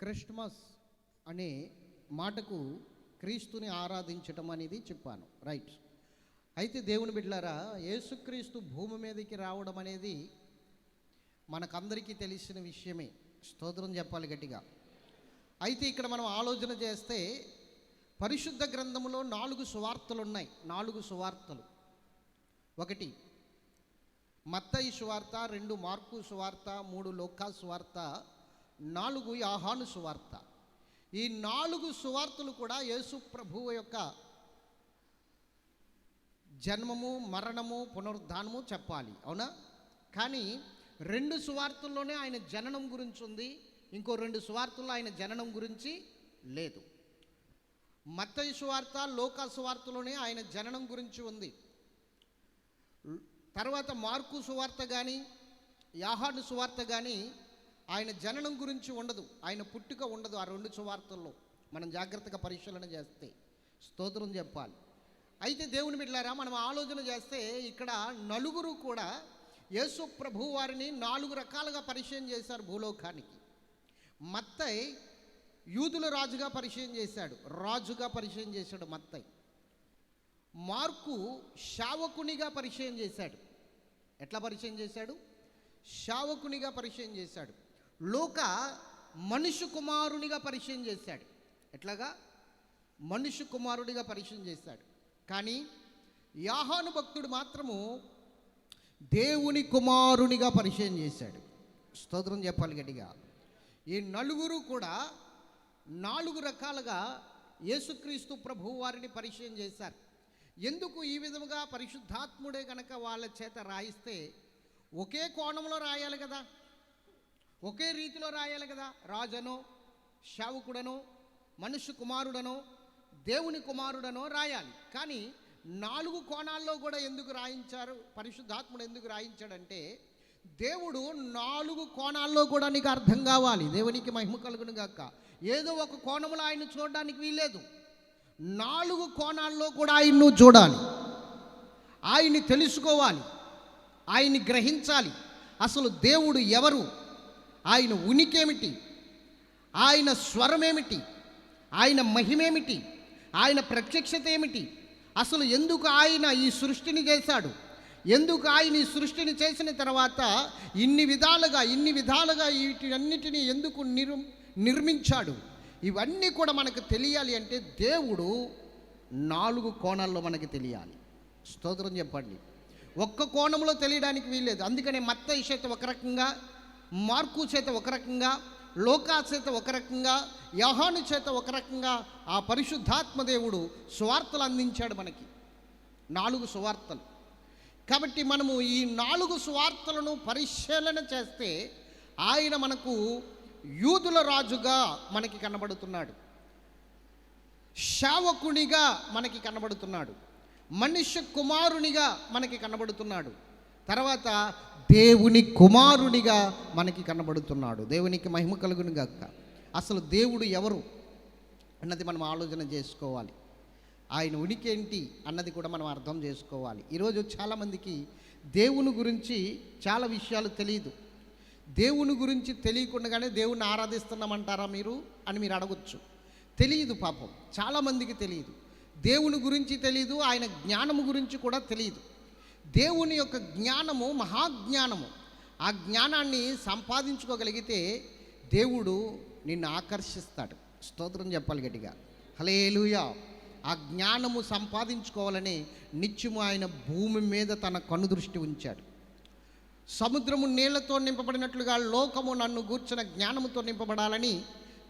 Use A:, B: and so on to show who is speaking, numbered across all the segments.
A: Christmas అనే మాటకు క్రీస్తుని ఆరాధించటం అనేది చెప్పాను, రైట్. అయితే దేవుని బిడ్డలారా, యేసుక్రీస్తు భూమి మీదకి రావడం అనేది మనకందరికీ తెలిసిన విషయమే. స్తోత్రం చెప్పాలి గట్టిగా. అయితే ఇక్కడ మనం ఆలోచన చేస్తే పరిశుద్ధ గ్రంథంలో 4 సువార్తలు ఉన్నాయి. 4 సువార్తలు. 1 మత్తయి సువార్త, 2 మార్కు సువార్త, 3 లూకా సువార్త, 4 యోహాను సువార్త. ఈ 4 సువార్తలు కూడా యేసు ప్రభువు యొక్క జన్మము, మరణము, పునరుద్ధానము చెప్పాలి, అవునా? కానీ 2 సువార్తల్లోనే ఆయన జననం గురించి ఉంది, ఇంకో 2 సువార్తల్లో ఆయన జననం గురించి లేదు. మత్తయి సువార్త, లూకా సువార్తలోనే ఆయన జననం గురించి ఉంది. తర్వాత మార్కు సువార్త కానీ యోహాను సువార్త కానీ ఆయన జననం గురించి ఉండదు, ఆయన పుట్టుక ఉండదు. ఆ 2 సువార్తల్లో మనం జాగ్రత్తగా పరిశీలన చేస్తే స్తోత్రం చెప్పాలి. అయితే దేవుని బిడ్డలారా, మనం ఆలోచన చేస్తే ఇక్కడ 4 కూడా యేసు ప్రభు వారిని 4 రకాలుగా పరిచయం చేశారు భూలోకానికి. మత్తయి యూదుల రాజుగా పరిచయం చేశాడు, రాజుగా పరిచయం చేశాడు మత్తయి. మార్కు శావకునిగా పరిచయం చేశాడు. ఎట్లా పరిచయం చేశాడు? శావకునిగా పరిచయం చేశాడు. లూకా మనుష్య కుమారునిగా పరిచయం చేశాడు. ఎట్లాగా? మనుష్య కుమారుడిగా పరిచయం చేశాడు. కానీ యోహాను భక్తుడు మాత్రము దేవుని కుమారునిగా పరిచయం చేశాడు. స్తోత్రం చెప్పాలి గట్టిగా. ఈ 4 కూడా 4 రకాలుగా యేసుక్రీస్తు ప్రభు వారిని పరిచయం చేశారు. ఎందుకు ఈ విధముగా? పరిశుద్ధాత్ముడే కనుక వాళ్ళ చేత రాయిస్తే ఒకే కోణంలో రాయాలి కదా, ఒకే రీతిలో రాయాలి కదా. రాజనో, శావకుడనో, మనుష్య కుమారుడనో, దేవుని కుమారుడనో రాయాలి. కానీ 4 కోణాల్లో కూడా ఎందుకు రాయించారు? పరిశుద్ధాత్ముడు ఎందుకు రాయించాడంటే, దేవుడు 4 కోణాల్లో కూడా నీకు అర్థం కావాలి. దేవునికి మహిమ కలుగును గాక. ఏదో ఒక కోణంలో ఆయన చూడడానికి వీల్లేదు. 4 కోణాల్లో కూడా ఆయన్ను చూడాలి, ఆయన్ని తెలుసుకోవాలి, ఆయన్ని గ్రహించాలి. అసలు దేవుడు ఎవరు, ఆయన ఉనికేమిటి, ఆయన స్వరమేమిటి, ఆయన మహిమేమిటి, ఆయన ప్రత్యక్షత ఏమిటి, అసలు ఎందుకు ఆయన ఈ సృష్టిని చేశాడు, ఎందుకు ఆయన ఈ సృష్టిని చేసిన తర్వాత ఇన్ని విధాలుగా వీటన్నిటినీ ఎందుకు నిర్మించాడు, ఇవన్నీ కూడా మనకు తెలియాలి అంటే దేవుడు 4 కోణాల్లో మనకి తెలియాలి. స్తోత్రం చెప్పండి. ఒక్క కోణంలో తెలియడానికి వీల్లేదు. అందుకనే మత్తయి చేత ఒక రకంగా, మార్కు చేత ఒక రకంగా, లూకా చేత ఒక రకంగా, యోహాను చేత ఒక రకంగా ఆ పరిశుద్ధాత్మ దేవుడు సువార్తలు అందించాడు మనకి. 4 సువార్తలు. కాబట్టి మనము ఈ 4 సువార్తలను పరిశీలన చేస్తే ఆయన మనకు యూదుల రాజుగా మనకి కనబడుతున్నాడు, శావకునిగా మనకి కనబడుతున్నాడు, మనుష్య కుమారునిగా మనకి కనబడుతున్నాడు, తర్వాత దేవుని కుమారునిగా మనకి కనబడుతున్నాడు. దేవునికి మహిమ కలుగును గాక. అసలు దేవుడు ఎవరు అన్నది మనం ఆలోచన చేసుకోవాలి. ఆయన ఉనికి ఏంటి అన్నది కూడా మనం అర్థం చేసుకోవాలి. ఈరోజు చాలామందికి దేవుని గురించి చాలా విషయాలు తెలియదు. దేవుని గురించి తెలియకుండానే దేవుణ్ణి ఆరాధిస్తున్నామంటారా మీరు అని మీరు అడగొచ్చు. తెలియదు, పాపం చాలామందికి తెలియదు. దేవుని గురించి తెలియదు, ఆయన జ్ఞానము గురించి కూడా తెలియదు. దేవుని యొక్క జ్ఞానము మహాజ్ఞానము. ఆ జ్ఞానాన్ని సంపాదించుకోగలిగితే దేవుడు నిన్ను ఆకర్షిస్తాడు. స్తోత్రం చెప్పాలి గట్టిగా. హల్లెలూయా. ఆ జ్ఞానము సంపాదించుకోవాలని నిత్యము ఆయన భూమి మీద తన కనుదృష్టి ఉంచాడు. సముద్రము నీళ్లతో నింపబడినట్లుగా లోకము నన్ను గూర్చిన జ్ఞానముతో నింపబడాలని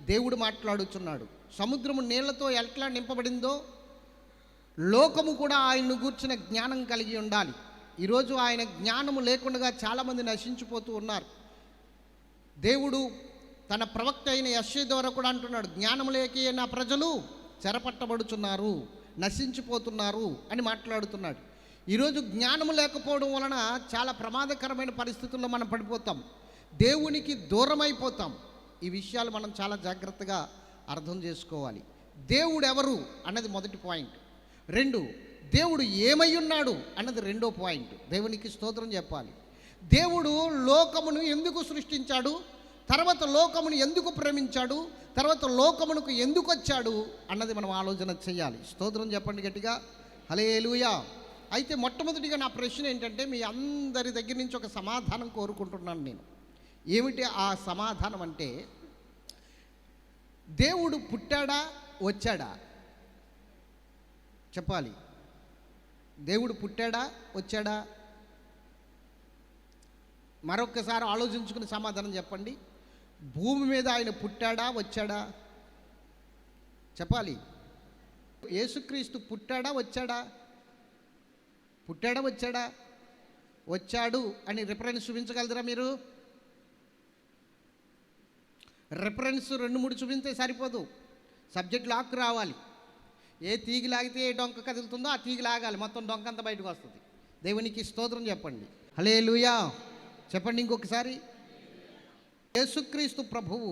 A: దేవుడు మాట్లాడుచున్నాడు. సముద్రము నీళ్లతో ఎట్లా నింపబడిందో లోకము కూడా ఆయన్ను గూర్చిన జ్ఞానం కలిగి ఉండాలి. ఈరోజు ఆయన జ్ఞానము లేకుండా చాలామంది నశించిపోతూ ఉన్నారు. దేవుడు తన ప్రవక్త అయిన యెషయా ద్వారా కూడా అంటున్నాడు, జ్ఞానం లేకే నా ప్రజలు చెరపట్టబడుచున్నారు, నశించిపోతున్నారు అని మాట్లాడుతున్నాడు. ఈరోజు జ్ఞానము లేకపోవడం వలన చాలా ప్రమాదకరమైన పరిస్థితుల్లో మనం పడిపోతాం, దేవునికి దూరం అయిపోతాం. ఈ విషయాలు మనం చాలా జాగ్రత్తగా అర్థం చేసుకోవాలి. దేవుడు ఎవరు అన్నది మొదటి పాయింట్. 2, దేవుడు ఏమై ఉన్నాడు అన్నది 2వ పాయింట్. దేవునికి స్తోత్రం చెప్పాలి. దేవుడు లోకమును ఎందుకు సృష్టించాడు, తర్వాత లోకమును ఎందుకు ప్రేమించాడు, తర్వాత లోకమునకు ఎందుకు వచ్చాడు అన్నది మనం ఆలోచన చేయాలి. స్తోత్రం చెప్పండి గట్టిగా, హల్లెలూయా. అయితే మొట్టమొదటిగా నా ప్రశ్న ఏంటంటే, మీ అందరి దగ్గర నుంచి ఒక సమాధానం కోరుకుంటున్నాను నేను. ఏమిటి ఆ సమాధానం అంటే, దేవుడు పుట్టాడా వచ్చాడా చెప్పాలి. దేవుడు పుట్టాడా వచ్చాడా? మరొక్కసారి ఆలోచించుకుని సమాధానం చెప్పండి. భూమి మీద ఆయన పుట్టాడా వచ్చాడా చెప్పాలి. యేసుక్రీస్తు పుట్టాడా వచ్చాడా? పుట్టాడా వచ్చాడా? వచ్చాడు అని రిఫరెన్స్ చూపించగలరా మీరు? రిఫరెన్స్ 2-3 చూపిస్తే సరిపోదు, సబ్జెక్ట్ లాక్ రావాలి. ఏ తీగి లాగితే ఏ డొంక కదులుతుందో ఆ తీగి లాగాలి, మొత్తం డొంక అంతా బయటకు వస్తుంది. దేవునికి స్తోత్రం చెప్పండి, హల్లెలూయా చెప్పండి ఇంకొకసారి. యేసుక్రీస్తు ప్రభువు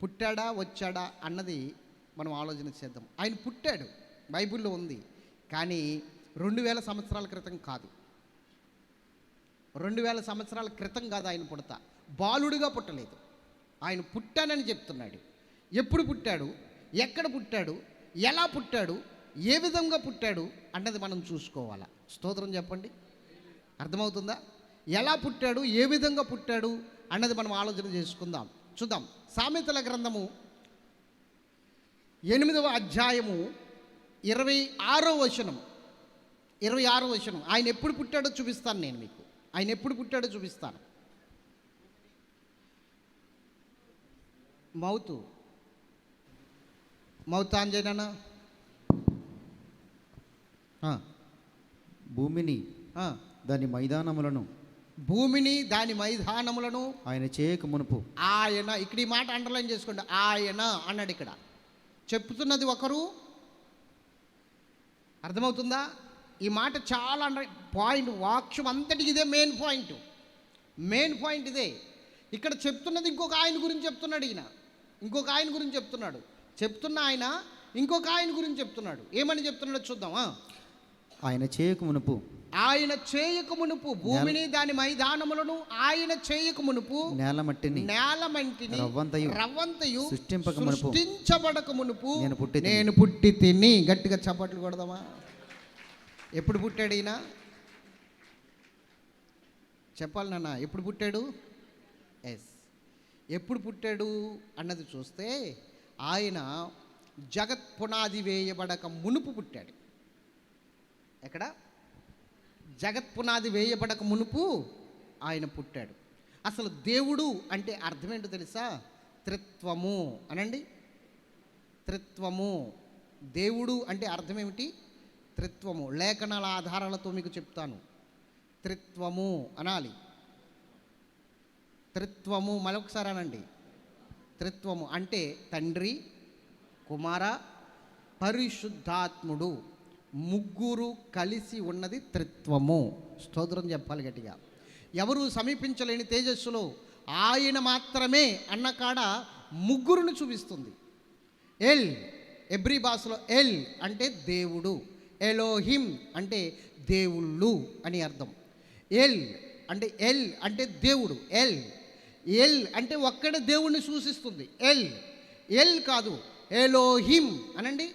A: పుట్టాడా వచ్చాడా అన్నది మనం ఆలోచన చేద్దాం. ఆయన పుట్టాడు, బైబిల్లో ఉంది, కానీ 2000 సంవత్సరాల క్రితం కాదు. 2000 సంవత్సరాల క్రితం కాదు ఆయన పుడతా. బాలుడుగా పుట్టలేదు, ఆయన పుట్టానని చెప్తున్నాడు. ఎప్పుడు పుట్టాడు, ఎక్కడ పుట్టాడు, ఎలా పుట్టాడు, ఏ విధంగా పుట్టాడు అన్నది మనం చూసుకోవాలా. స్తోత్రం చెప్పండి, అర్థమవుతుందా? ఎలా పుట్టాడు, ఏ విధంగా పుట్టాడు అన్నది మనం ఆలోచన చేసుకుందాం. చూద్దాం. సామెతల గ్రంథము 8వ అధ్యాయము 26వ వచనం. ఆయన ఎప్పుడు పుట్టాడో చూపిస్తాను నేను మీకు. ఆయన ఎప్పుడు పుట్టాడో చూపిస్తాను. మౌత్ ఆన్ చేయనా?
B: భూమిని దాని మైదానములను
A: ఆయన
B: చేయక మునుపు.
A: ఆయన, ఇక్కడ ఈ మాట అండర్లైన్ చేసుకోండి. ఆయన అన్నాడు. ఇక్కడ చెప్తున్నది ఒకరు. అర్థమవుతుందా? ఈ మాట చాలా పాయింట్, వాక్యం అంతటికి ఇదే మెయిన్ పాయింట్ ఇదే. ఇక్కడ చెప్తున్నది ఇంకొక ఆయన గురించి చెప్తున్నాడు. ఈయన ఇంకొక ఆయన గురించి చెప్తున్న ఆయన ఇంకొక ఆయన గురించి చెప్తున్నాడు. ఏమని చెప్తున్నాడో చూద్దాం.
B: ఆయన చేయక మునుపు
A: భూమిని దాని మైదానములను ఆయన చేయక మునుపు
B: నేలమట్టిని
A: రవ్వంతయు
B: సృష్టించబడక మునుపు
A: నేను పుట్టి తిని. గట్టిగా చప్పట్లు కొడదామా? ఎప్పుడు పుట్టాడు ఈయన? చెప్పాలి నాన్న, ఎప్పుడు పుట్టాడు? ఎప్పుడు పుట్టాడు అన్నది చూస్తే, ఆయన జగత్ పునాది వేయబడక మునుపు పుట్టాడు. ఎక్కడ? జగత్ పునాది వేయబడక మునుపు ఆయన పుట్టాడు. అసలు దేవుడు అంటే అర్థం ఏంటో తెలుసా? త్రిత్వము అనండి. త్రిత్వము. దేవుడు అంటే అర్థం ఏమిటి? త్రిత్వము. లేఖనాల ఆధారాలతో మీకు చెప్తాను. త్రిత్వము అనాలి. త్రిత్వము మరొకసారి అనండి. త్రిత్వము అంటే తండ్రి, కుమార, పరిశుద్ధాత్ముడు, ముగ్గురు కలిసి ఉన్నది త్రిత్వము. స్తోత్రం చెప్పాలి గట్టిగా. ఎవరు సమీపించలేని తేజస్సులో ఆయన మాత్రమే అన్న కాడ ముగ్గురును చూపిస్తుంది. ఎల్, ఎబ్రీ భాషలో ఎల్ అంటే దేవుడు, ఎలోహిం అంటే దేవుళ్ళు అని అర్థం. ఎల్ అంటే దేవుడు. ఎల్ అంటే ఒక్కడే దేవుణ్ణి సూచిస్తుంది. ఎల్ కాదు, ఎలోహిం అనండి.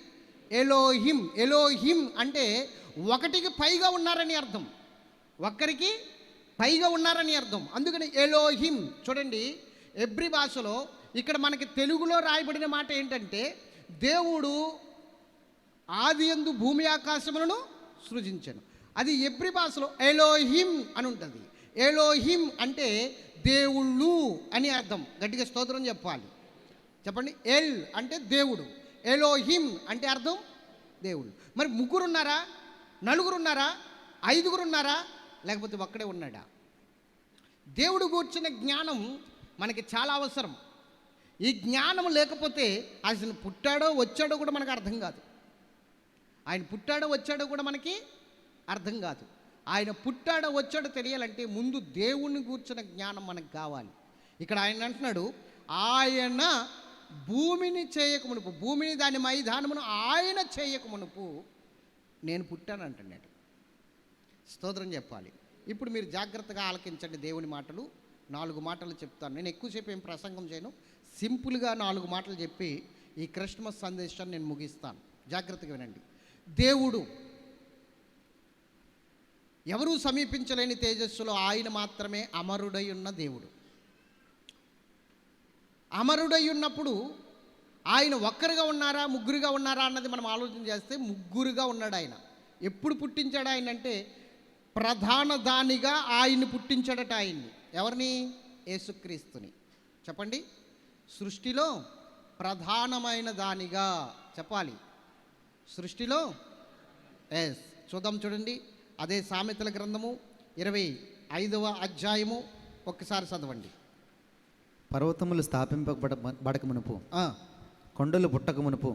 A: ఎలోహిం అంటే ఒకటికి పైగా ఉన్నారని అర్థం. ఒక్కరికి పైగా ఉన్నారని అర్థం. అందుకని ఎలోహిం. చూడండి, ఎబ్రీ భాషలో ఇక్కడ మనకి తెలుగులో రాయబడిన మాట ఏంటంటే, దేవుడు ఆదియందు భూమి ఆకాశములను సృజించెను. అది ఎబ్రీ భాషలో ఎలోహిం అని ఉంటుంది. ఎలోహిం అంటే దేవుళ్ళు అని అర్థం. గట్టిగా స్తోత్రం చెప్పాలి. చెప్పండి. ఎల్ అంటే దేవుడు, ఎలోహిం అంటే అర్థం దేవుడు. మరి ముగ్గురు ఉన్నారా, నలుగురు ఉన్నారా, ఐదుగురు ఉన్నారా, లేకపోతే ఒక్కడే ఉన్నాడా? దేవుడు గూర్చిన జ్ఞానం మనకి చాలా అవసరం. ఈ జ్ఞానం లేకపోతే అసలు పుట్టాడో వచ్చాడో కూడా మనకు అర్థం కాదు. ఆయన పుట్టాడో వచ్చాడో కూడా మనకి అర్థం కాదు. ఆయన పుట్టాడో వచ్చాడో తెలియాలంటే ముందు దేవుణ్ణి గూర్చిన జ్ఞానం మనకు కావాలి. ఇక్కడ ఆయన అంటున్నాడు, ఆయన భూమిని చేయక మునుపు, భూమిని దాని మైదానమును ఆయన చేయక మునుపు నేను పుట్టాను అంటున్నాడు. స్తోత్రం చెప్పాలి. ఇప్పుడు మీరు జాగ్రత్తగా ఆలకించండి దేవుని మాటలు. 4 మాటలు చెప్తాను. నేను ఎక్కువసేపు ఏం ప్రసంగం చేయను, సింపుల్గా 4 మాటలు చెప్పి ఈ క్రిస్మస్ సందేశాన్ని నేను ముగిస్తాను. జాగ్రత్తగా వినండి. దేవుడు ఎవరూ సమీపించలేని తేజస్సులో ఆయన మాత్రమే అమరుడై ఉన్న దేవుడు. అమరుడై ఉన్నప్పుడు ఆయన ఒక్కరుగా ఉన్నారా, ముగ్గురుగా ఉన్నారా అన్నది మనం ఆలోచన చేస్తే ముగ్గురుగా ఉన్నాడు. ఆయన ఎప్పుడు పుట్టించాడు ఆయన అంటే ప్రధాన దానిగా ఆయన్ని పుట్టించాడట. ఆయన్ని ఎవరిని? యేసుక్రీస్తుని. చెప్పండి. సృష్టిలో ప్రధానమైన దానిగా చెప్పాలి. సృష్టిలో చూద్దాం, చూడండి. అదే సామెతల గ్రంథము 25వ అధ్యాయము ఒక్కసారి చదవండి.
B: పర్వతములు స్థాపింపబడక మునుపు, కొండలు పుట్టక మునుపు,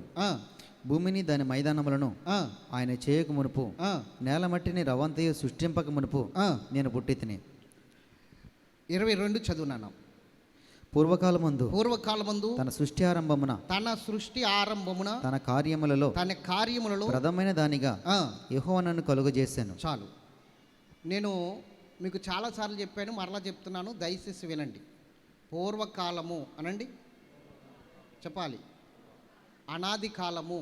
B: భూమిని దాని మైదానములను ఆయన చేయక మునుపు, నేల మట్టిని రవంతయు సృష్టింపక మునుపు నేను పుట్టి తిని.
A: 22 చదువునాను.
B: పూర్వకాలమందు తన సృష్టి ఆరంభమున తన కార్యములలో ప్రథమైన దానిగా యెహోవా నన్ను కలుగజేశాను.
A: చాలు. నేను మీకు చాలాసార్లు చెప్పాను, మరలా చెప్తున్నాను, దయచేసి వినండి. పూర్వకాలము అనండి, చెప్పాలి. అనాది కాలము,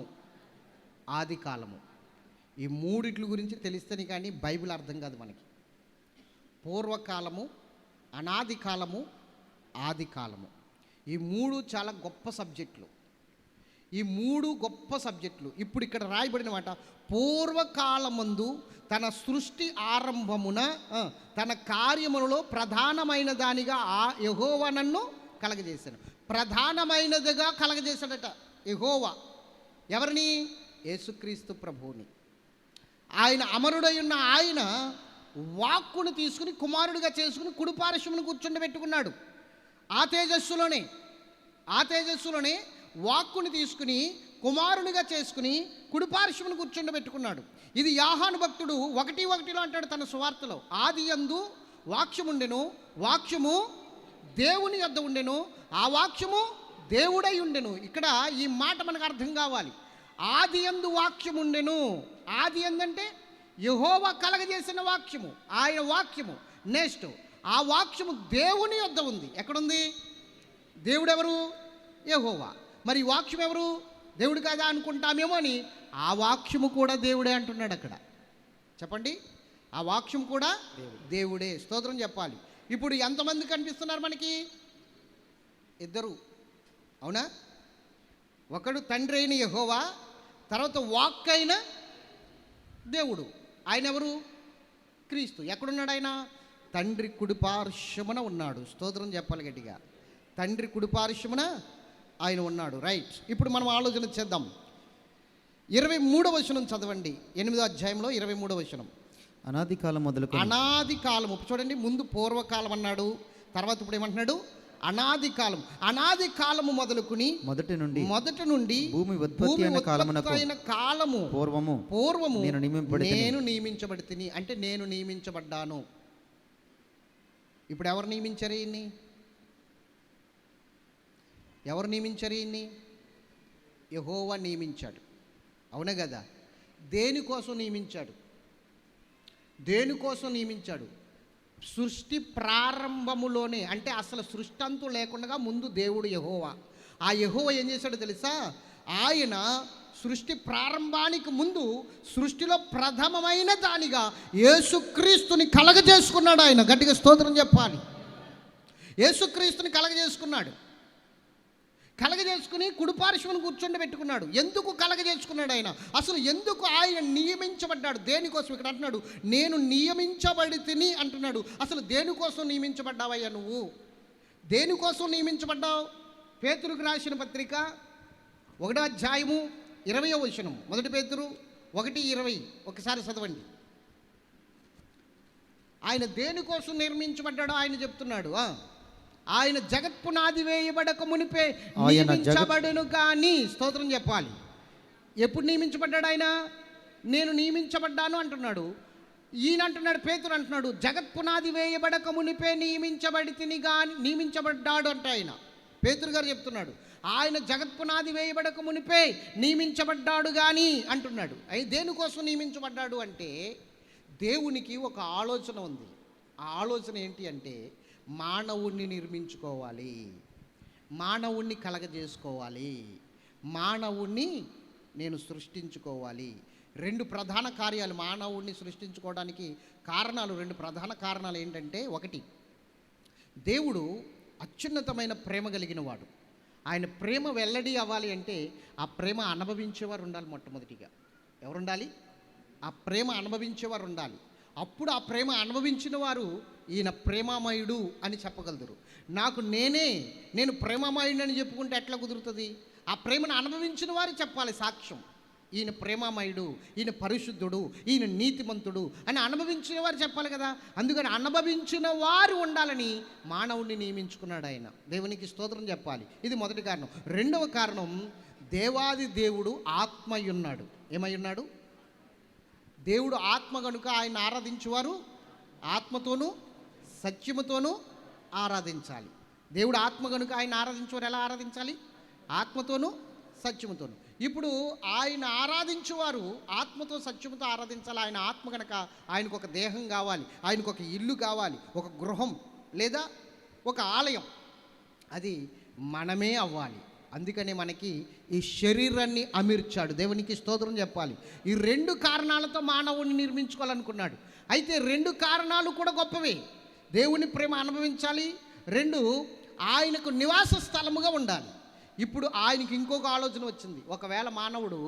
A: ఆది కాలము, ఈ మూడిట్ల గురించి తెలిస్తేనే కానీ బైబిల్ అర్థం కాదు మనకి. పూర్వకాలము, అనాది కాలము, ఆది కాలము, ఈ 3 చాలా గొప్ప సబ్జెక్టులు. ఈ 3 గొప్ప సబ్జెక్టులు ఇప్పుడు ఇక్కడ రాయబడిన మాట. పూర్వకాలమందు తన సృష్టి ఆరంభమున తన కార్యములలో ప్రధానమైన దానిగా యెహోవా నన్ను కలగజేశాను. ప్రధానమైనదిగా కలగజేశాడట యెహోవా. ఎవరిని? యేసుక్రీస్తు ప్రభువుని. ఆయన అమరుడై ఉన్న ఆయన వాక్కును తీసుకుని కుమారుడిగా చేసుకుని కుడిపార్శ్వమును కూర్చుండబెట్టుకున్నాడు. ఆ తేజస్సులోనే వాక్కుని తీసుకుని కుమారునిగా చేసుకుని కుడిపార్శ్వమును కూర్చుండబెట్టుకున్నాడు. ఇది యోహాను భక్తుడు 1:1 అంటాడు తన సువార్తలో. ఆదియందు వాక్యముండెను, వాక్యము దేవుని యొద్ద ఉండెను, ఆ వాక్యము దేవుడై ఉండెను. ఇక్కడ ఈ మాట మనకు అర్థం కావాలి. ఆదియందు వాక్యముండెను. ఆది ఎందంటే యెహోవా కలగజేసిన వాక్యము, ఆయన వాక్యము. నెక్స్ట్ ఆ వాక్యము దేవుని యొద్ద ఉంది. ఎక్కడుంది? దేవుడెవరు? యెహోవా. మరి ఈ వాక్యం ఎవరు? దేవుడు కాదా అనుకుంటామేమో అని ఆ వాక్యము కూడా దేవుడే అంటున్నాడు అక్కడ. చెప్పండి. ఆ వాక్యం కూడా దేవుడే. స్తోత్రం చెప్పాలి. ఇప్పుడు ఎంతమంది కనిపిస్తున్నారు మనకి? 2. అవునా? ఒకడు తండ్రి అయిన యెహోవా, తర్వాత వాక్ అయిన దేవుడు. ఆయన ఎవరు? క్రీస్తు. ఎక్కడున్నాడు ఆయన? తండ్రి కుడిపార్శ్వమున ఉన్నాడు. స్తోత్రం చెప్పాలి గట్టిగా. తండ్రి కుడిపార్శ్వమున ఆయన ఉన్నాడు. రైట్. ఇప్పుడు మనం ఆలోచన చేద్దాం. 23వ వచనం చదవండి. 8వ అధ్యాయంలో 23వ వచనం.
B: అనాది కాలం మొదలుకొని.
A: అనాది కాలము చూడండి. ముందు పూర్వకాలం అన్నాడు, తర్వాత ఇప్పుడు ఏమంటున్నాడు? అనాది కాలం. అనాది కాలము మొదలుకుని మొదటి నుండి భూమి ఉత్పత్తి అయిన కాలము పూర్వము నేను నియమించబడితిని. అంటే నేను నియమించబడ్డాను. ఇప్పుడు ఎవరు నియమించారు ఈయన్ని? ఎవరు నియమించారు ఈయన్ని? యెహోవా నియమించాడు. అవునా కదా? దేనికోసం నియమించాడు? సృష్టి ప్రారంభములోనే, అంటే అసలు సృష్టి అంతు లేకుండా ముందు దేవుడు యెహోవా. ఆ యెహోవా ఏం చేశాడో తెలుసా? ఆయన సృష్టి ప్రారంభానికి ముందు సృష్టిలో ప్రథమమైన దానిగా యేసుక్రీస్తుని కలగజేసుకున్నాడు. ఆయన గట్టిగా స్తోత్రం చెప్పాలి. యేసుక్రీస్తుని కలగజేసుకుని కుడిపార్శ్వమును కూర్చోబెట్టుకున్నాడు. ఎందుకు కలగజేసుకున్నాడు ఆయన? అసలు ఎందుకు ఆయన నియమించబడ్డాడు? దేనికోసం? ఇక్కడ అంటున్నాడు నేను నియమించబడితిని అంటున్నాడు. అసలు దేనికోసం నియమించబడ్డావయ్యా నువ్వు? దేనికోసం నియమించబడ్డావు? పేతురుకు రాసిన పత్రిక 1వ అధ్యాయము 20వ వచనం. 1 పేతురు 1:20 ఒకసారి చదవండి. ఆయన దేనికోసం నిర్మించబడ్డాడో ఆయన చెప్తున్నాడు. ఆయన జగత్పునాది వేయబడక మునిపే నియమించబడును కానీ. స్తోత్రం చెప్పాలి. ఎప్పుడు నియమించబడ్డాడు ఆయన? నేను నియమించబడ్డాను అంటున్నాడు. ఈయన అంటున్నాడు, పేతురు అంటున్నాడు, జగత్పునాది వేయబడక మునిపే నియమించబడ్డాడు అంటే ఆయన. పేతురు గారు చెప్తున్నాడు ఆయన జగత్పునాది వేయబడక మునిపే నియమించబడ్డాడు కానీ అంటున్నాడు. దేనికోసం నియమించబడ్డాడు అంటే దేవునికి ఒక ఆలోచన ఉంది. ఆ ఆలోచన ఏంటి అంటే మానవుణ్ణి నిర్మించుకోవాలి, మానవుణ్ణి కలగజేసుకోవాలి, మానవుణ్ణి నేను సృష్టించుకోవాలి. రెండు ప్రధాన కార్యాలు మానవుణ్ణి సృష్టించుకోవడానికి కారణాలు, రెండు ప్రధాన కారణాలు ఏంటంటే, ఒకటి, దేవుడు అత్యున్నతమైన ప్రేమ కలిగిన వాడు. ఆయన ప్రేమ వెల్లడి అవ్వాలి అంటే ఆ ప్రేమ అనుభవించేవారు ఉండాలి. మొట్టమొదటిగా ఎవరు ఉండాలి? ఆ ప్రేమ అనుభవించేవారు ఉండాలి. అప్పుడు ఆ ప్రేమ అనుభవించిన వారు ఈయన ప్రేమామయుడు అని చెప్పగలుగుతారు. నేను ప్రేమామయుడు అని చెప్పుకుంటే ఎట్లా కుదురుతుంది? ఆ ప్రేమను అనుభవించిన వారు చెప్పాలి సాక్ష్యం. ఈయన ప్రేమామయుడు, ఈయన పరిశుద్ధుడు, ఈయన నీతిమంతుడు అని అనుభవించిన వారు చెప్పాలి కదా. అందుకని అనుభవించిన వారు ఉండాలని మానవుడిని నియమించుకున్నాడు ఆయన. దేవునికి స్తోత్రం చెప్పాలి. ఇది మొదటి కారణం. రెండవ కారణం, దేవాది దేవుడు ఆత్మయున్నాడు. ఏమై ఉన్నాడు? దేవుడు ఆత్మ కనుక ఆయన ఆరాధించేవారు ఆత్మతోనూ సత్యముతోనూ ఆరాధించాలి. దేవుడు ఆత్మ కనుక ఆయన ఆరాధించేవారు ఎలా ఆరాధించాలి? ఆత్మతోనూ సత్యముతోనూ. ఇప్పుడు ఆయన ఆరాధించేవారు ఆత్మతో సత్యముతో ఆరాధించాలి. ఆయన ఆత్మ కనుక ఆయనకు ఒక దేహం కావాలి, ఆయనకు ఒక ఇల్లు కావాలి, ఒక గృహం లేదా ఒక ఆలయం, అది మనమే అవ్వాలి. అందుకనే మనకి ఈ శరీరాన్ని అమర్చాడు. దేవునికి స్తోత్రం చెప్పాలి. ఈ రెండు కారణాలతో మానవుని నిర్మించుకోవాలనుకున్నాడు. అయితే రెండు కారణాలు కూడా గొప్పవే. దేవుని ప్రేమ అనుభవించాలి, రెండు, ఆయనకు నివాస స్థలముగా ఉండాలి. ఇప్పుడు ఆయనకి ఇంకొక ఆలోచన వచ్చింది. ఒకవేళ మానవుడు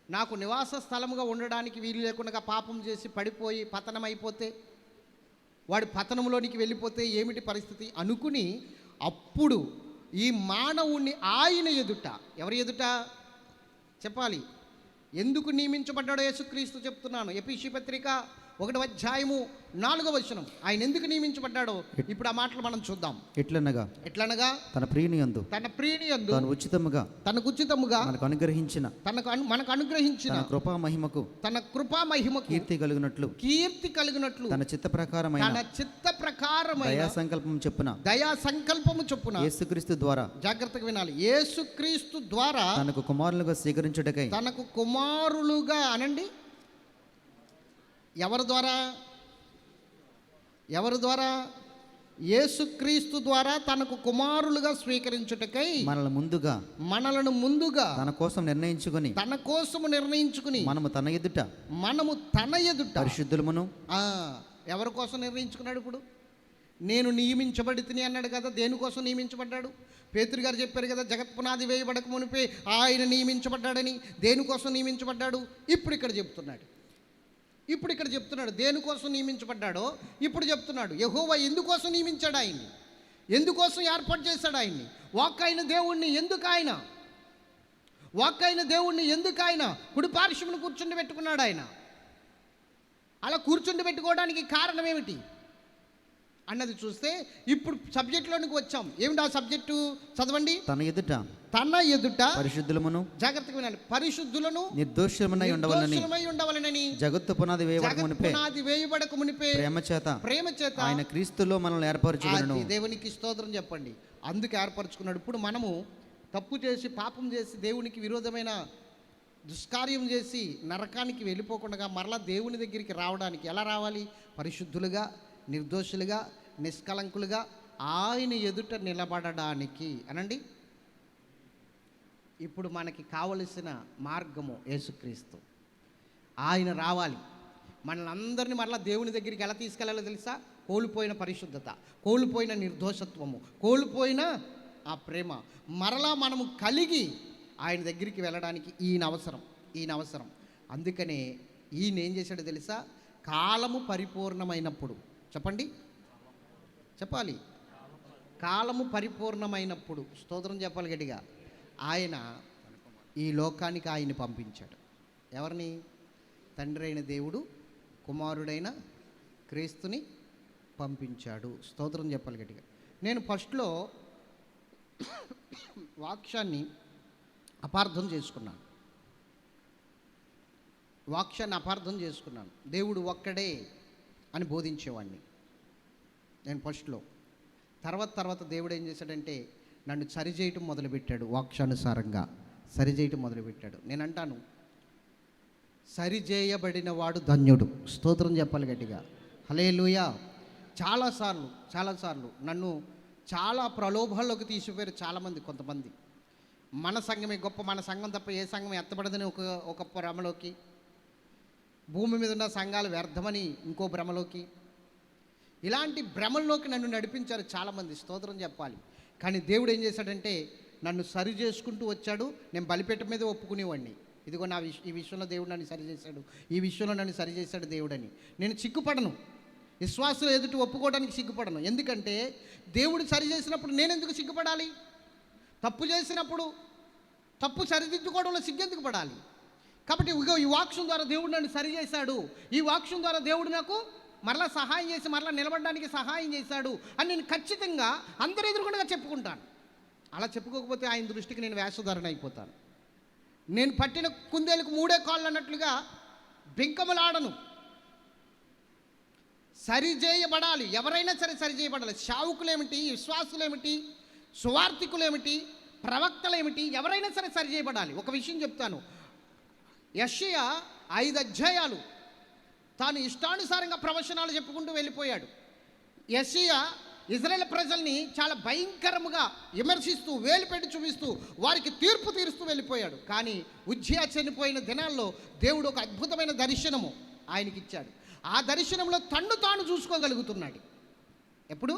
A: నాకు నివాస స్థలముగా ఉండడానికి వీలు లేకుండా పాపం చేసి పడిపోయి పతనమైపోతే, వాడి పతనంలోనికి వెళ్ళిపోతే ఏమిటి పరిస్థితి అనుకుని, అప్పుడు ఈ మానవుణ్ణి ఆయన ఎదుట, ఎవరి ఎదుట చెప్పాలి, ఎందుకు నియమించబడ్డాడో యేసుక్రీస్తు చెప్తున్నాను. ఎఫెసీ పత్రిక 1:4 ఆయన ఎందుకు నియమించబడ్డాడో ఇప్పుడు ఆ మాటలు మనం చూద్దాం. ఎట్లనగా తన ప్రియునియందు తనకు ఉచితముగా మనకు అనుగ్రహించిన తన కృపా మహిమకు కీర్తి కలుగునట్లు తన చిత్త ప్రకారమైన దయా సంకల్పము చొప్పున యేసుక్రీస్తు ద్వారా, జాగ్రత్తగా వినాలి, యేసుక్రీస్తు ద్వారా తనకు కుమారులుగా స్వీకరించుటకై, తనకు కుమారులుగా అనండి. ఎవరి ద్వారా? యేసుక్రీస్తు ద్వారా తనకు కుమారులుగా స్వీకరించుటకై మనలను ముందుగా తన కోసం నిర్ణయించుకుని మనము తన ఎదుట పరిశుద్ధులమును. ఎవరి కోసం నిర్ణయించుకున్నాడు? ఇప్పుడు నేను నియమించబడితిని అన్నాడు కదా. దేనికోసం నియమించబడ్డాడు? పేతురు గారు చెప్పారు కదా, జగత్పునాది వేయబడక మునిపే ఆయన నియమించబడ్డాడని. దేనికోసం నియమించబడ్డాడు? ఇప్పుడు ఇక్కడ చెప్తున్నాడు దేనికోసం నియమించబడ్డాడో. ఇప్పుడు చెప్తున్నాడు యెహోవా ఎందుకోసం నియమించాడు ఆయన్ని, ఎందుకోసం ఏర్పాటు చేశాడు ఆయన్ని. వాక్కైన దేవుణ్ణి ఎందుకు ఆయన కుడి పార్శ్వమును కూర్చుండి పెట్టుకున్నాడు ఆయన. అలా కూర్చుండి పెట్టుకోవడానికి కారణం ఏమిటి అన్నది చూస్తే ఇప్పుడు సబ్జెక్టులోనికి వచ్చాం. ఏమిటి ఆ సబ్జెక్టు? చదవండి. తన ఎదుట పరిశుద్ధులమును, జాగ్రత్తగా వినాలి, పరిశుద్ధులను నిర్దోషులమై ఉండవలెనని జగత్తు పునాది వేయబడక మునిపే ప్రేమ చేత ఆయన క్రీస్తులో మనల్ని ఏర్పరచుకున్నాడు. దేవునికి స్తోత్రం చెప్పండి. అందుకు ఏర్పరచుకున్నాడు. ఇప్పుడు మనము తప్పు చేసి పాపం చేసి దేవునికి విరోధమైన దుష్కార్యం చేసి నరకానికి వెళ్ళిపోకుండా మరలా దేవుని దగ్గరికి రావడానికి ఎలా రావాలి? పరిశుద్ధులుగా, నిర్దోషులుగా, నిష్కలంకులుగా ఆయన ఎదుట నిలబడడానికి అనండి. ఇప్పుడు మనకి కావలసిన మార్గము యేసుక్రీస్తు. ఆయన రావాలి, మనల్ని అందరినీ మరలా దేవుని దగ్గరికి ఎలా తీసుకెళ్ళాలో తెలుసా? కోల్పోయిన పరిశుద్ధత, కోల్పోయిన నిర్దోషత్వము, కోల్పోయిన ఆ ప్రేమ మరలా మనము కలిగి ఆయన దగ్గరికి వెళ్ళడానికి ఈయన అవసరం. అందుకనే ఈయన ఏం చేశాడో తెలుసా? కాలము పరిపూర్ణమైనప్పుడు, చెప్పాలి, కాలము పరిపూర్ణమైనప్పుడు, స్తోత్రం చెప్పాలి గట్టిగా, ఆయన ఈ లోకానికి ఆయన్ని పంపించాడు. ఎవరిని? తండ్రి అయిన దేవుడు కుమారుడైన క్రీస్తుని పంపించాడు. స్తోత్రం చెప్పాలి గట్టిగా. నేను ఫస్ట్లో వాక్యాన్ని అపార్థం చేసుకున్నాను. దేవుడు ఒక్కడే అని బోధించేవాడిని నేను ఫస్ట్లో. తర్వాత దేవుడు ఏం చేశాడంటే నన్ను సరిచేయటం మొదలుపెట్టాడు. వాక్యానుసారంగా సరిచేయటం మొదలుపెట్టాడు. నేను అంటాను, సరిచేయబడిన వాడు ధన్యుడు. స్తోత్రం చెప్పాలి గట్టిగా. హల్లెలూయా. చాలాసార్లు నన్ను చాలా ప్రలోభాల్లోకి తీసిపోయారు చాలామంది. కొంతమంది మన సంఘమే గొప్ప, మన సంఘం తప్ప ఏ సంఘం ఎత్తబడదని ఒక భ్రమలోకి, భూమి మీద ఉన్న సంఘాలు వ్యర్థమని ఇంకో భ్రమలోకి, ఇలాంటి భ్రమల్లోకి నన్ను నడిపించారు చాలామంది. స్తోత్రం చెప్పాలి. కానీ దేవుడు ఏం చేశాడంటే నన్ను సరి చేసుకుంటూ వచ్చాడు. నేను బలిపీఠం మీద ఒప్పుకునేవాడిని, ఇదిగో ఈ విషయంలో దేవుడు నన్ను సరిచేశాడు, ఈ విషయంలో నన్ను సరిచేశాడు దేవుడని. నేను సిగ్గుపడను, విశ్వాసం ఎదుటి ఒప్పుకోవడానికి సిగ్గుపడను. ఎందుకంటే దేవుడు సరి చేసినప్పుడు నేను ఎందుకు సిగ్గుపడాలి? తప్పు చేసినప్పుడు తప్పు సరిదిద్దుకోవడంలో సిగ్గెందుకు పడాలి? కాబట్టి ఈ వాక్యం ద్వారా దేవుడు నన్ను సరి చేశాడు, ఈ వాక్యం ద్వారా దేవుడు నాకు మరలా సహాయం చేసి మరలా నిలబడడానికి సహాయం చేశాడు అని నేను ఖచ్చితంగా అందరూ ఎదురుకుండా చెప్పుకుంటాను. అలా చెప్పుకోకపోతే ఆయన దృష్టికి నేను వేషధారణ అయిపోతాను. నేను పట్టిన కుందేలకు 3 కాళ్ళు అన్నట్లుగా బెంకములాడను. సరిచేయబడాలి, ఎవరైనా సరే సరిచేయబడాలి. సేవకులేమిటి, విశ్వాసులేమిటి, సువార్థికులేమిటి, ప్రవక్తలేమిటి, ఎవరైనా సరే సరిచేయబడాలి. ఒక విషయం చెప్తాను. యెషయా 5 అధ్యాయాలు తాను ఇష్టానుసారంగా ప్రవచనాలు చెప్పుకుంటూ వెళ్ళిపోయాడు. యెషయా ఇజ్రాయేల్ ప్రజల్ని చాలా భయంకరముగా విమర్శిస్తూ, వేలు పెట్టి చూపిస్తూ, వారికి తీర్పు తీరుస్తూ వెళ్ళిపోయాడు. కానీ ఉజ్జియా చనిపోయిన దినాల్లో దేవుడు ఒక అద్భుతమైన దర్శనము ఆయనకి ఇచ్చాడు. ఆ దర్శనంలో తన్ను తాను చూసుకోగలుగుతున్నాడు. ఎప్పుడు?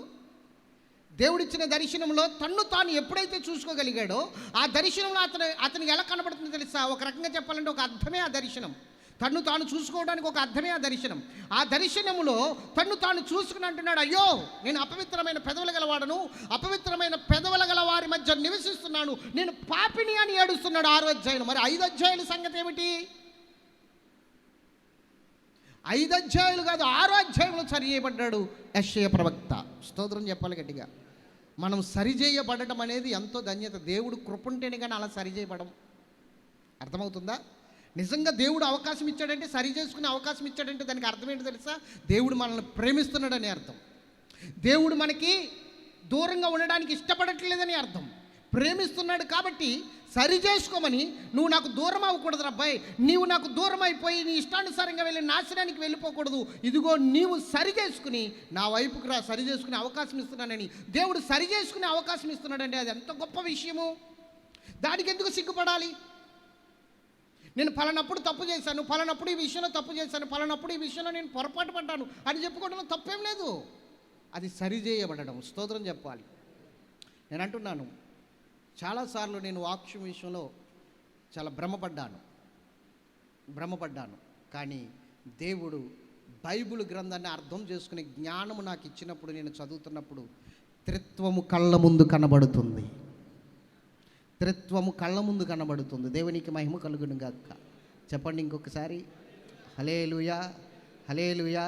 A: దేవుడిచ్చిన దర్శనంలో తన్ను తాను ఎప్పుడైతే చూసుకోగలిగాడో ఆ దర్శనంలో అతనికి ఎలా కనబడుతుందో తెలుసా? ఒక రకంగా చెప్పాలంటే ఒక అర్థమే ఆ దర్శనం. తన్ను తాను చూసుకోవడానికి ఒక అర్థమే ఆ దర్శనం. ఆ దర్శనములో తన్ను తాను చూసుకుని అంటున్నాడు, అయ్యో నేను అపవిత్రమైన పెదవులు గలవాడను, అపవిత్రమైన పెదవుల గల వారి మధ్య నివసిస్తున్నాను, నేను పాపిని అని ఏడుస్తున్నాడు 6వ అధ్యాయం. మరి 5 అధ్యాయుల సంగతి ఏమిటి? 5 అధ్యాయులు కాదు, 6వ అధ్యాయంలో సరి చేయబడ్డాడు యెషయా ప్రవక్త. స్తోత్రం చెప్పాలి గట్టిగా. మనం సరిచేయబడటం అనేది ఎంతో ధన్యత. దేవుడు కృపుంటేనే కానీ అలా సరిచేయబడం. అర్థమవుతుందా? నిజంగా దేవుడు అవకాశం ఇచ్చాడంటే, సరి చేసుకునే అవకాశం ఇచ్చాడంటే దానికి అర్థం ఏంటో తెలుసా? దేవుడు మనల్ని ప్రేమిస్తున్నాడని అర్థం. దేవుడు మనకి దూరంగా ఉండడానికి ఇష్టపడట్లేదని అర్థం. ప్రేమిస్తున్నాడు కాబట్టి సరి చేసుకోమని, నువ్వు నాకు దూరం అవ్వకూడదు అబ్బాయి, నీవు నాకు దూరం అయిపోయి నీ ఇష్టానుసారంగా వెళ్ళి నాశనానికి వెళ్ళిపోకూడదు, ఇదిగో నీవు సరి చేసుకుని నా వైపుకు రా, సరి చేసుకునే అవకాశం ఇస్తున్నానని దేవుడు సరి చేసుకునే అవకాశం ఇస్తున్నాడంటే అది ఎంత గొప్ప విషయము. దానికి ఎందుకు సిగ్గుపడాలి? నేను ఫలానప్పుడు తప్పు చేశాను, ఫలానప్పుడు ఈ విషయంలో తప్పు చేశాను, ఫలానప్పుడు ఈ విషయంలో నేను పొరపాటు పడ్డాను అని చెప్పుకోవడంలో తప్పేం లేదు. అది సరిచేయబడడం. స్తోత్రం చెప్పాలి. నేను అంటున్నాను, చాలాసార్లు నేను వాక్యం విషయంలో చాలా భ్రమపడ్డాను. కానీ దేవుడు బైబిల్ గ్రంథాన్ని అర్థం చేసుకునే జ్ఞానము నాకు ఇచ్చినప్పుడు, నేను చదువుతున్నప్పుడు త్రిత్వము కళ్ళ ముందు కనబడుతుంది. త్రిత్వము కళ్ళ ముందు కనబడుతుంది. దేవునికి మహిమ కలుగును గాక. చెప్పండి ఇంకొకసారి. హల్లెలూయా, హల్లెలూయా.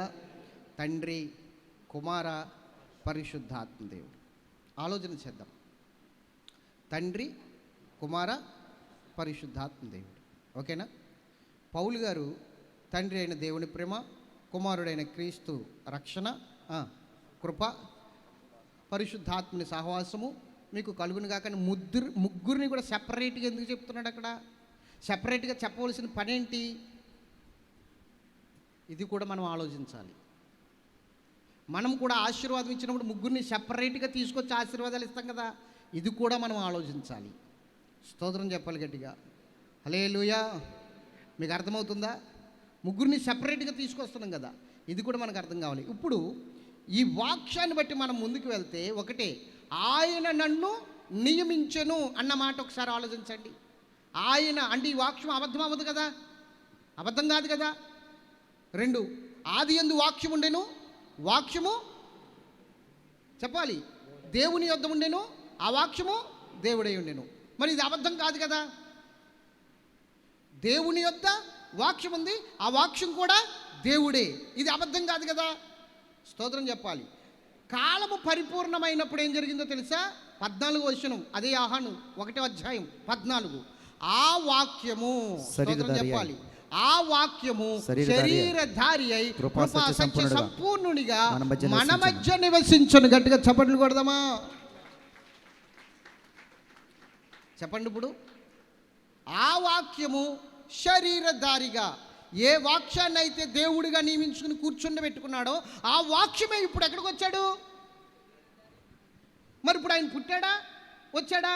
A: తండ్రి, కుమార, పరిశుద్ధాత్మ దేవుడు. ఆలోచన చేద్దాం. తండ్రి, కుమార, పరిశుద్ధాత్మ దేవుడు. ఓకేనా? పౌలు గారు తండ్రి అయిన దేవుని ప్రేమ, కుమారుడైన క్రీస్తు రక్షణ, కృప, పరిశుద్ధాత్మని సహవాసము మీకు కలుగును గాక. ముగ్గురిని కూడా సెపరేట్గా ఎందుకు చెప్తున్నాడు? అక్కడ సెపరేట్గా చెప్పవలసిన పనేంటి? ఇది కూడా మనం ఆలోచించాలి. మనం కూడా ఆశీర్వాదం ఇచ్చినప్పుడు ముగ్గురిని సెపరేట్గా తీసుకొచ్చి ఆశీర్వాదాలు ఇస్తాం కదా, ఇది కూడా మనం ఆలోచించాలి. స్తోత్రం చెప్పాలి గట్టిగా. హల్లెలూయా. మీకు అర్థమవుతుందా? ముగ్గురిని సెపరేట్గా తీసుకొస్తున్నాం కదా, ఇది కూడా మనకు అర్థం కావాలి. ఇప్పుడు ఈ వాక్యాన్ని బట్టి మనం ముందుకు వెళ్తే, ఒకటే, ఆయన నన్ను నియమించెను అన్న మాట ఒకసారి ఆలోచించండి. ఆయన అంటే ఈ వాక్యం అబద్ధం అవ్వదు కదా, అబద్ధం కాదు కదా. 2, ఆది యందు వాక్యం ఉండెను, వాక్యము చెప్పాలి దేవుని యొద్ద ఉండెను, ఆ వాక్యము దేవుడై ఉండెను. మరి ఇది అబద్ధం కాదు కదా. దేవుని యొద్ద వాక్యం ఉంది, ఆ వాక్యం కూడా దేవుడే. ఇది అబద్ధం కాదు కదా. స్తోత్రం చెప్పాలి. కాలము పరిపూర్ణమైనప్పుడు ఏం జరిగిందో తెలుసా? 14వ వచనం, అదే యోహాను 1వ అధ్యాయం 14. ఆ వాక్యము, స్తోత్రం చెప్పాలి, ఆ వాక్యము శరీరధారి అయి కృపా సత్య సంపూర్ణునిగా మన మధ్య నివసించును. గట్టిగా చప్పట్లు కొడదామా? చెప్పండి. ఇప్పుడు ఆ వాక్యము శరీరధారిగా, ఏ వాక్యాన్ని అయితే దేవుడిగా నియమించుకుని కూర్చుండి పెట్టుకున్నాడో ఆ వాక్యమే ఇప్పుడు ఎక్కడికి వచ్చాడు? మరి ఇప్పుడు ఆయన పుట్టాడా వచ్చాడా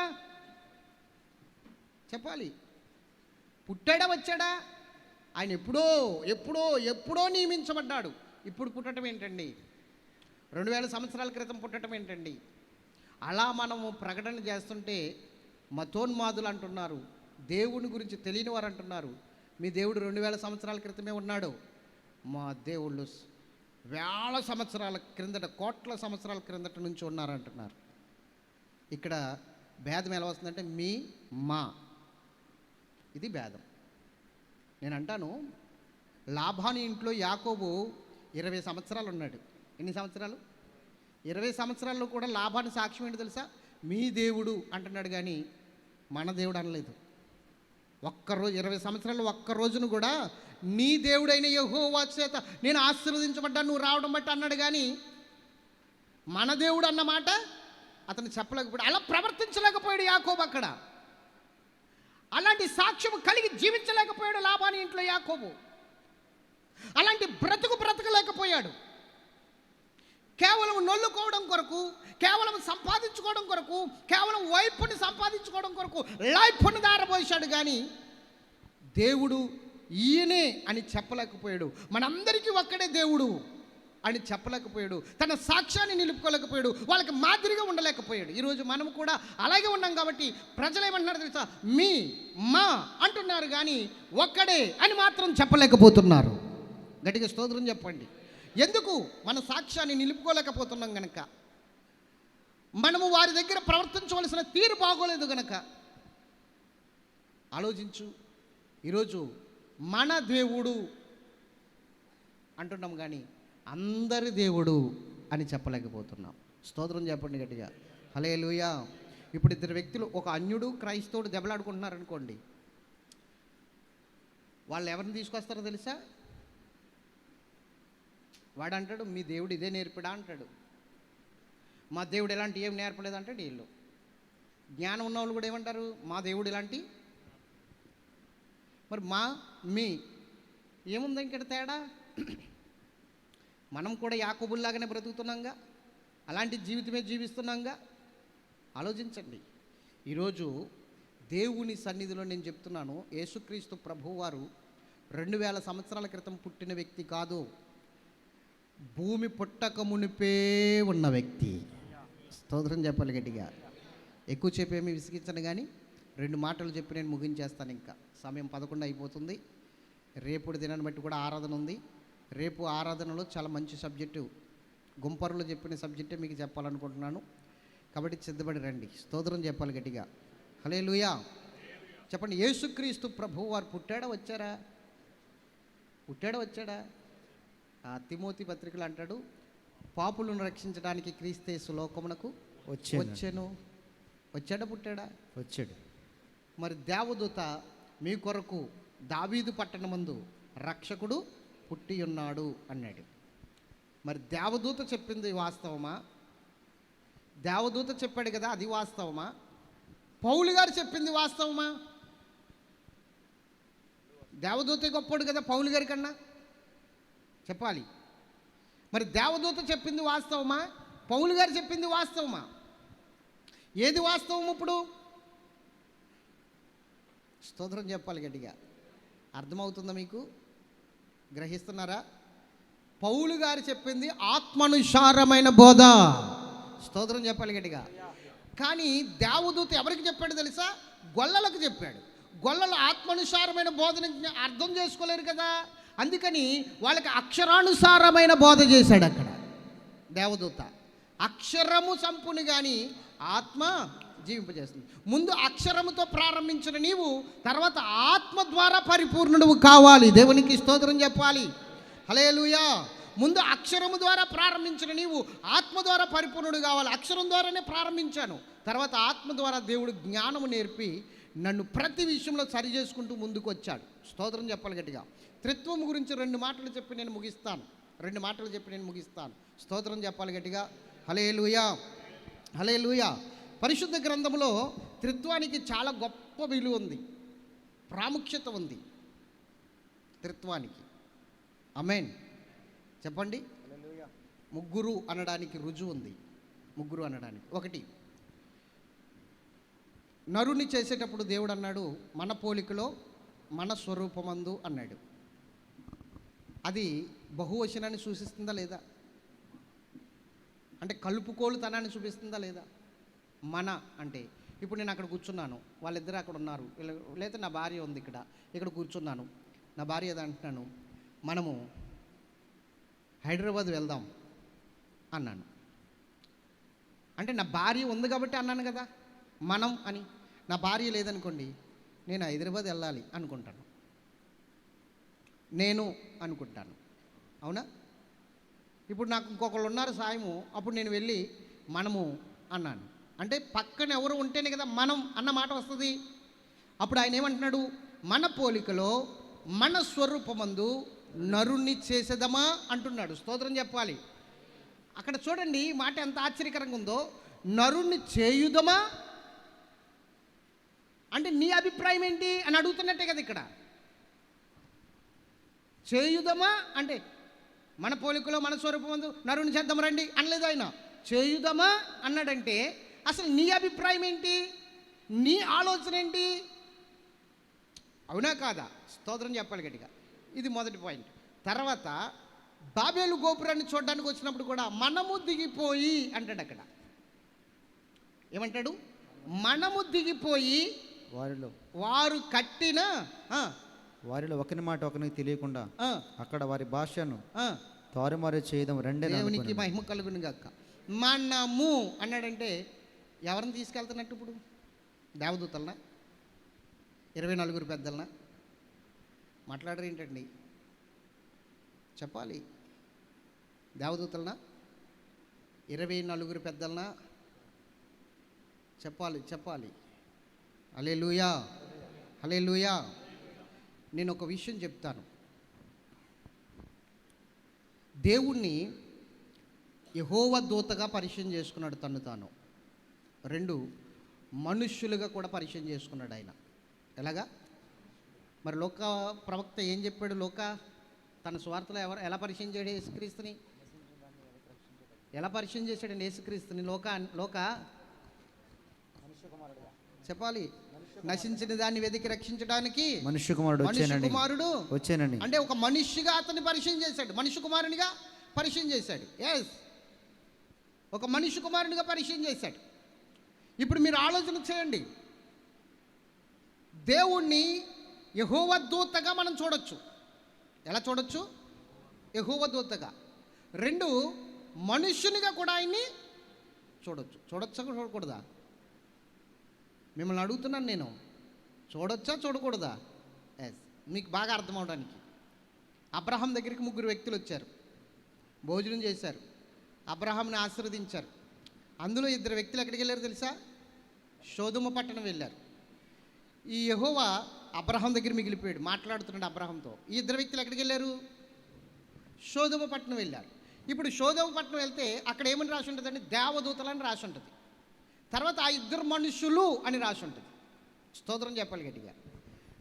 A: చెప్పాలి? పుట్టాడా వచ్చాడా? ఆయన ఎప్పుడో ఎప్పుడో ఎప్పుడో నియమించబడ్డాడు. ఇప్పుడు పుట్టడం ఏంటండి? 2000 సంవత్సరాల క్రితం పుట్టడం ఏంటండి? అలా మనము ప్రకటన చేస్తుంటే మతోన్మాదులు అంటున్నారు, దేవుని గురించి తెలియని వారు అంటున్నారు, మీ దేవుడు 2000 సంవత్సరాల క్రితమే ఉన్నాడు. మా దేవుళ్ళు వేల సంవత్సరాల క్రిందట, కోట్ల సంవత్సరాల క్రిందట నుంచి ఉన్నారంటున్నారు. ఇక్కడ భేదం ఎలా వస్తుందంటే మీ మా, ఇది భేదం. నేను అంటాను, లాభాని ఇంట్లో యాకోబు 20 సంవత్సరాలు ఉన్నాడు. ఎన్ని సంవత్సరాలు? 20 సంవత్సరాల్లో కూడా లాభాన్ని సాక్ష్యం ఏంటి తెలుసా? మీ దేవుడు అంటున్నాడు కానీ మన దేవుడు అనలేదు. ఒక్కరోజు 20 సంవత్సరాలు ఒక్క రోజును కూడా నీ దేవుడైన యెహోవా చేత నేను ఆశీర్వదించబడ్డాను నువ్వు రావడం బట్టి అన్నాడు కానీ మన దేవుడు అన్నమాట అతను చెప్పలేకపోయాడు. అలా ప్రవర్తించలేకపోయాడు యాకోబు. అక్కడ అలాంటి సాక్ష్యం కలిగి జీవించలేకపోయాడు లాభాని ఇంట్లో యాకోబు. అలాంటి బ్రతకలేకపోయాడు. కేవలం నొల్లుకోవడం కొరకు, కేవలం సంపాదించుకోవడం కొరకు, కేవలం వైపుని సంపాదించుకోవడం కొరకు లైఫ్ని దారపోసాడు కానీ దేవుడు ఈయనే అని చెప్పలేకపోయాడు. మనందరికీ ఒక్కడే దేవుడు అని చెప్పలేకపోయాడు. తన సాక్ష్యాన్ని నిలుపుకోలేకపోయాడు. వాళ్ళకి మాదిరిగా ఉండలేకపోయాడు. ఈరోజు మనం కూడా అలాగే ఉన్నాం కాబట్టి ప్రజలు ఏమంటున్నారు తెలుసా? మీ మా అంటున్నారు కానీ ఒక్కడే అని మాత్రం చెప్పలేకపోతున్నారు. గట్టిగా స్తోత్రం చెప్పండి. ఎందుకు? మన సాక్ష్యాన్ని నిలుపుకోలేకపోతున్నాం గనక, మనము వారి దగ్గర ప్రవర్తించవలసిన తీరు బాగోలేదు గనక. ఆలోచించు, ఈరోజు మన దేవుడు అంటున్నాం కానీ అందరి దేవుడు అని చెప్పలేకపోతున్నాం. స్తోత్రం చెప్పండి గట్టిగా. హల్లెలూయా. ఇప్పుడు ఇద్దరు వ్యక్తులు, ఒక అన్యుడు క్రైస్తవుడు దెబ్బలాడుకుంటున్నారు అనుకోండి, వాళ్ళు ఎవరిని తీసుకొస్తారో తెలుసా? వాడు అంటాడు మీ దేవుడు ఇదే నేర్పిడా అంటాడు. మా దేవుడు ఎలాంటి ఏం నేర్పలేదు అంటాడు. వీళ్ళు జ్ఞానం ఉన్న వాళ్ళు కూడా ఏమంటారు? మా దేవుడు ఇలాంటి. మరి మా మీ ఏముంది ఇక్కడ తేడా? మనం కూడా యాకోబుల్లాగానే బ్రతుకుతున్నాంగా, అలాంటి జీవితమే జీవిస్తున్నాంగా. ఆలోచించండి. ఈరోజు దేవుని సన్నిధిలో నేను చెప్తున్నాను, యేసుక్రీస్తు ప్రభువారు 2000 సంవత్సరాల క్రితం పుట్టిన వ్యక్తి కాదు, భూమి పుట్టక మునిపే ఉన్న వ్యక్తి. స్తోత్రం చెప్పాలి గట్టిగా. ఎక్కువ చెప్పేమి విసిగించను కానీ 2 మాటలు చెప్పి నేను ముగించేస్తాను. ఇంకా సమయం 11 అయిపోతుంది. రేపు దినాన్ని బట్టి కూడా ఆరాధన ఉంది. రేపు ఆరాధనలో చాలా మంచి సబ్జెక్టు, గుంపరులు చెప్పిన సబ్జెక్టే మీకు చెప్పాలనుకుంటున్నాను. కాబట్టి సిద్ధపడి రండి. స్తోత్రం చెప్పాలి గట్టిగా. హల్లెలూయా చెప్పండి. యేసుక్రీస్తు ప్రభువు వారు పుట్టాడా వచ్చారా? పుట్టాడా వచ్చాడా? తిమోతి పత్రికలు అంటాడు, పాపులను రక్షించడానికి క్రీస్తు లోకమునకు వచ్చాను. వచ్చాడా పుట్టాడా? వచ్చాడు. మరి దేవదూత మీ కొరకు దావీదు పట్టణమందు రక్షకుడు పుట్టి ఉన్నాడు అన్నాడు. మరి దేవదూత చెప్పింది వాస్తవమా? దేవదూత చెప్పాడు కదా, అది వాస్తవమా? పౌలు గారు చెప్పింది వాస్తవమా? దేవదూత గొప్పడు కదా పౌలు గారి కన్నా, చెప్పాలి. మరి దేవదూత చెప్పింది వాస్తవమా? పౌలు గారు చెప్పింది వాస్తవమా? ఏది వాస్తవం ఇప్పుడు? స్తోత్రం చెప్పాలి గట్టిగా. అర్థమవుతుందా మీకు? గ్రహిస్తున్నారా? పౌలు గారు చెప్పింది ఆత్మానుసారమైన బోధ. స్తోత్రం చెప్పాలి గట్టిగా. కానీ దేవదూత ఎవరికి చెప్పాడు తెలుసా? గొల్లలకు చెప్పాడు. గొల్లలు ఆత్మానుసారమైన బోధన అర్థం చేసుకోలేరు కదా, అందుకని వాళ్ళకి అక్షరానుసారమైన బోధ చేశాడు అక్కడ దేవదూత. అక్షరము సంపుని కానీ ఆత్మ జీవింపజేస్తుంది. ముందు అక్షరముతో ప్రారంభించిన నీవు తర్వాత ఆత్మ ద్వారా పరిపూర్ణుడు కావాలి. దేవునికి స్తోత్రం చెప్పాలి. హల్లెలూయా. ముందు అక్షరము ద్వారా ప్రారంభించిన నీవు ఆత్మ ద్వారా పరిపూర్ణుడు కావాలి. అక్షరం ద్వారానే ప్రారంభించాను, తర్వాత ఆత్మ ద్వారా దేవుడు జ్ఞానము నేర్పి నన్ను ప్రతి విషయంలో సరి చేసుకుంటూ ముందుకు వచ్చాడు. స్తోత్రం చెప్పాలి గట్టిగా. త్రిత్వం గురించి 2 మాటలు చెప్పి నేను ముగిస్తాను. స్తోత్రం చెప్పాలి గట్టిగా. హల్లెలూయా. హల్లెలూయా. పరిశుద్ధ గ్రంథంలో త్రిత్వానికి చాలా గొప్ప విలువ ఉంది, ప్రాముఖ్యత ఉంది. త్రిత్వానికి. ఆమేన్ చెప్పండి. ముగ్గురు అనడానికి రుజువు ఉంది. ముగ్గురు అనడానికి ఒకటి, నరుని చేసేటప్పుడు దేవుడు అన్నాడు మన పోలికలో మన స్వరూపమందు అన్నాడు. అది బహువచనాన్ని సూచిస్తుందా లేదా? అంటే కలుపుకోలుతనాన్ని చూపిస్తుందా లేదా? మన అంటే ఇప్పుడు నేను అక్కడ కూర్చున్నాను, వాళ్ళిద్దరు అక్కడ ఉన్నారు, లేదా నా భార్య ఉంది ఇక్కడ కూర్చున్నాను, నా భార్య ఏదో అంటున్నాను, మనము హైదరాబాద్ వెళ్దాం అన్నాను. అంటే నా భార్య ఉంది కాబట్టి అన్నాను కదా మనం అని. నా భార్య లేదనుకోండి, నేను హైదరాబాద్ వెళ్ళాలి అనుకుంటాను, నేను అనుకుంటాను, అవునా? ఇప్పుడు నాకు ఇంకొకళ్ళు ఉన్నారు సాయము, అప్పుడు నేను వెళ్ళి మనము అన్నాను. అంటే పక్కన ఎవరు ఉంటేనే కదా మనం అన్న మాట వస్తుంది. అప్పుడు ఆయన ఏమంటున్నాడు, మన పోలికలో మన స్వరూపమందు నరుణ్ణి చేసేదమా అంటున్నాడు. స్తోత్రం చెప్పాలి. అక్కడ చూడండి మాట ఎంత ఆశ్చర్యకరంగా ఉందో. నరుణ్ణి చేయుదమా అంటే నీ అభిప్రాయం ఏంటి అని అడుగుతున్నట్టే కదా ఇక్కడ. చేయుదమా అంటే మన పోలికలో మన స్వరూపమందు నరుణ్ణి చేద్దాం రండి అనలేదు ఆయన. చేయుదమా అన్నాడంటే అసలు నీ అభిప్రాయం ఏంటి, నీ ఆలోచన ఏంటి? అవునా కాదా? స్తోత్రం చెప్పాలి గట్టిగా. ఇది మొదటి పాయింట్. తర్వాత బాబేలు గోపురాన్ని చూడడానికి వచ్చినప్పుడు కూడా మనము దిగిపోయి అంటాడు. అక్కడ ఏమంటాడు? మనము దిగిపోయి వారు కట్టిన
B: వారిలో ఒకరి మాట ఒకరికి తెలియకుండా అక్కడ వారి భాషను తారుమారు చేయడం రెండే.
A: దేవునికి మహిమ కలుగును గాక. మనము అన్నాడంటే ఎవరిని తీసుకెళ్తున్నట్టు? ఇప్పుడు దేవదూతలనా, 24 పెద్దలనా? మాట్లాడరు ఏంటండి? చెప్పాలి. దేవదూతలనా, 24 పెద్దలనా? చెప్పాలి. హల్లెలూయా, హల్లెలూయా. నేను ఒక విషయం చెప్తాను. దేవుణ్ణి యెహోవా దూతగా పరిచయం చేసుకున్నాడు తను తాను. 2 మనుష్యులుగా కూడా పరిచయం చేసుకున్నాడు ఆయన. ఎలాగా? మరి లోక ప్రవక్త ఏం చెప్పాడు? తన స్వార్థలో ఎలా పరిచయం చేయడు యేసుక్రీస్తుని? ఎలా పరిచయం చేశాడండి యేసుక్రీస్తుని? లోక చెప్పాలి. నశించిన దాన్ని వెతికి రక్షించడానికి మనుష్య కుమారుడు వచ్చానండి. అంటే ఒక మనిషిగా అతన్ని పరిచయం చేశాడు, మనుష్య కుమారునిగా పరిచయం చేశాడు. ఎస్, ఒక మనుష్య కుమారునిగా పరిచయం చేశాడు. ఇప్పుడు మీరు ఆలోచన చేయండి, దేవుణ్ణి యెహోవా దూతగా మనం చూడొచ్చు. ఎలా చూడొచ్చు? యెహోవా దూతగా. 2 మనుష్యునిగా కూడా ఆయన్ని చూడొచ్చు. చూడకూడదా? మిమ్మల్ని అడుగుతున్నాను నేను, చూడొచ్చా చూడకూడదా? ఎస్, మీకు బాగా అర్థం అవడానికి. అబ్రహాం దగ్గరికి 3 వ్యక్తులు వచ్చారు, భోజనం చేశారు, అబ్రహాంని ఆశీర్వదించారు. అందులో 2 వ్యక్తులు ఎక్కడికి వెళ్ళారు తెలుసా? సొదొమ పట్టణం వెళ్ళారు. ఈ యెహోవా అబ్రహాం దగ్గర మిగిలిపోయాడు, మాట్లాడుతున్నాడు అబ్రహాంతో. ఈ 2 వ్యక్తులు ఎక్కడికి వెళ్ళారు? సొదొమ పట్టణం వెళ్ళారు. ఇప్పుడు సొదొమ పట్టణం వెళ్తే అక్కడ ఏమని రాసి ఉంటుందండి? దేవదూతలని రాసి ఉంటుంది. తర్వాత ఆ 2 మనుషులు అని రాసి ఉంటుంది. స్తోత్రం చెప్పాలి గట్టిగా,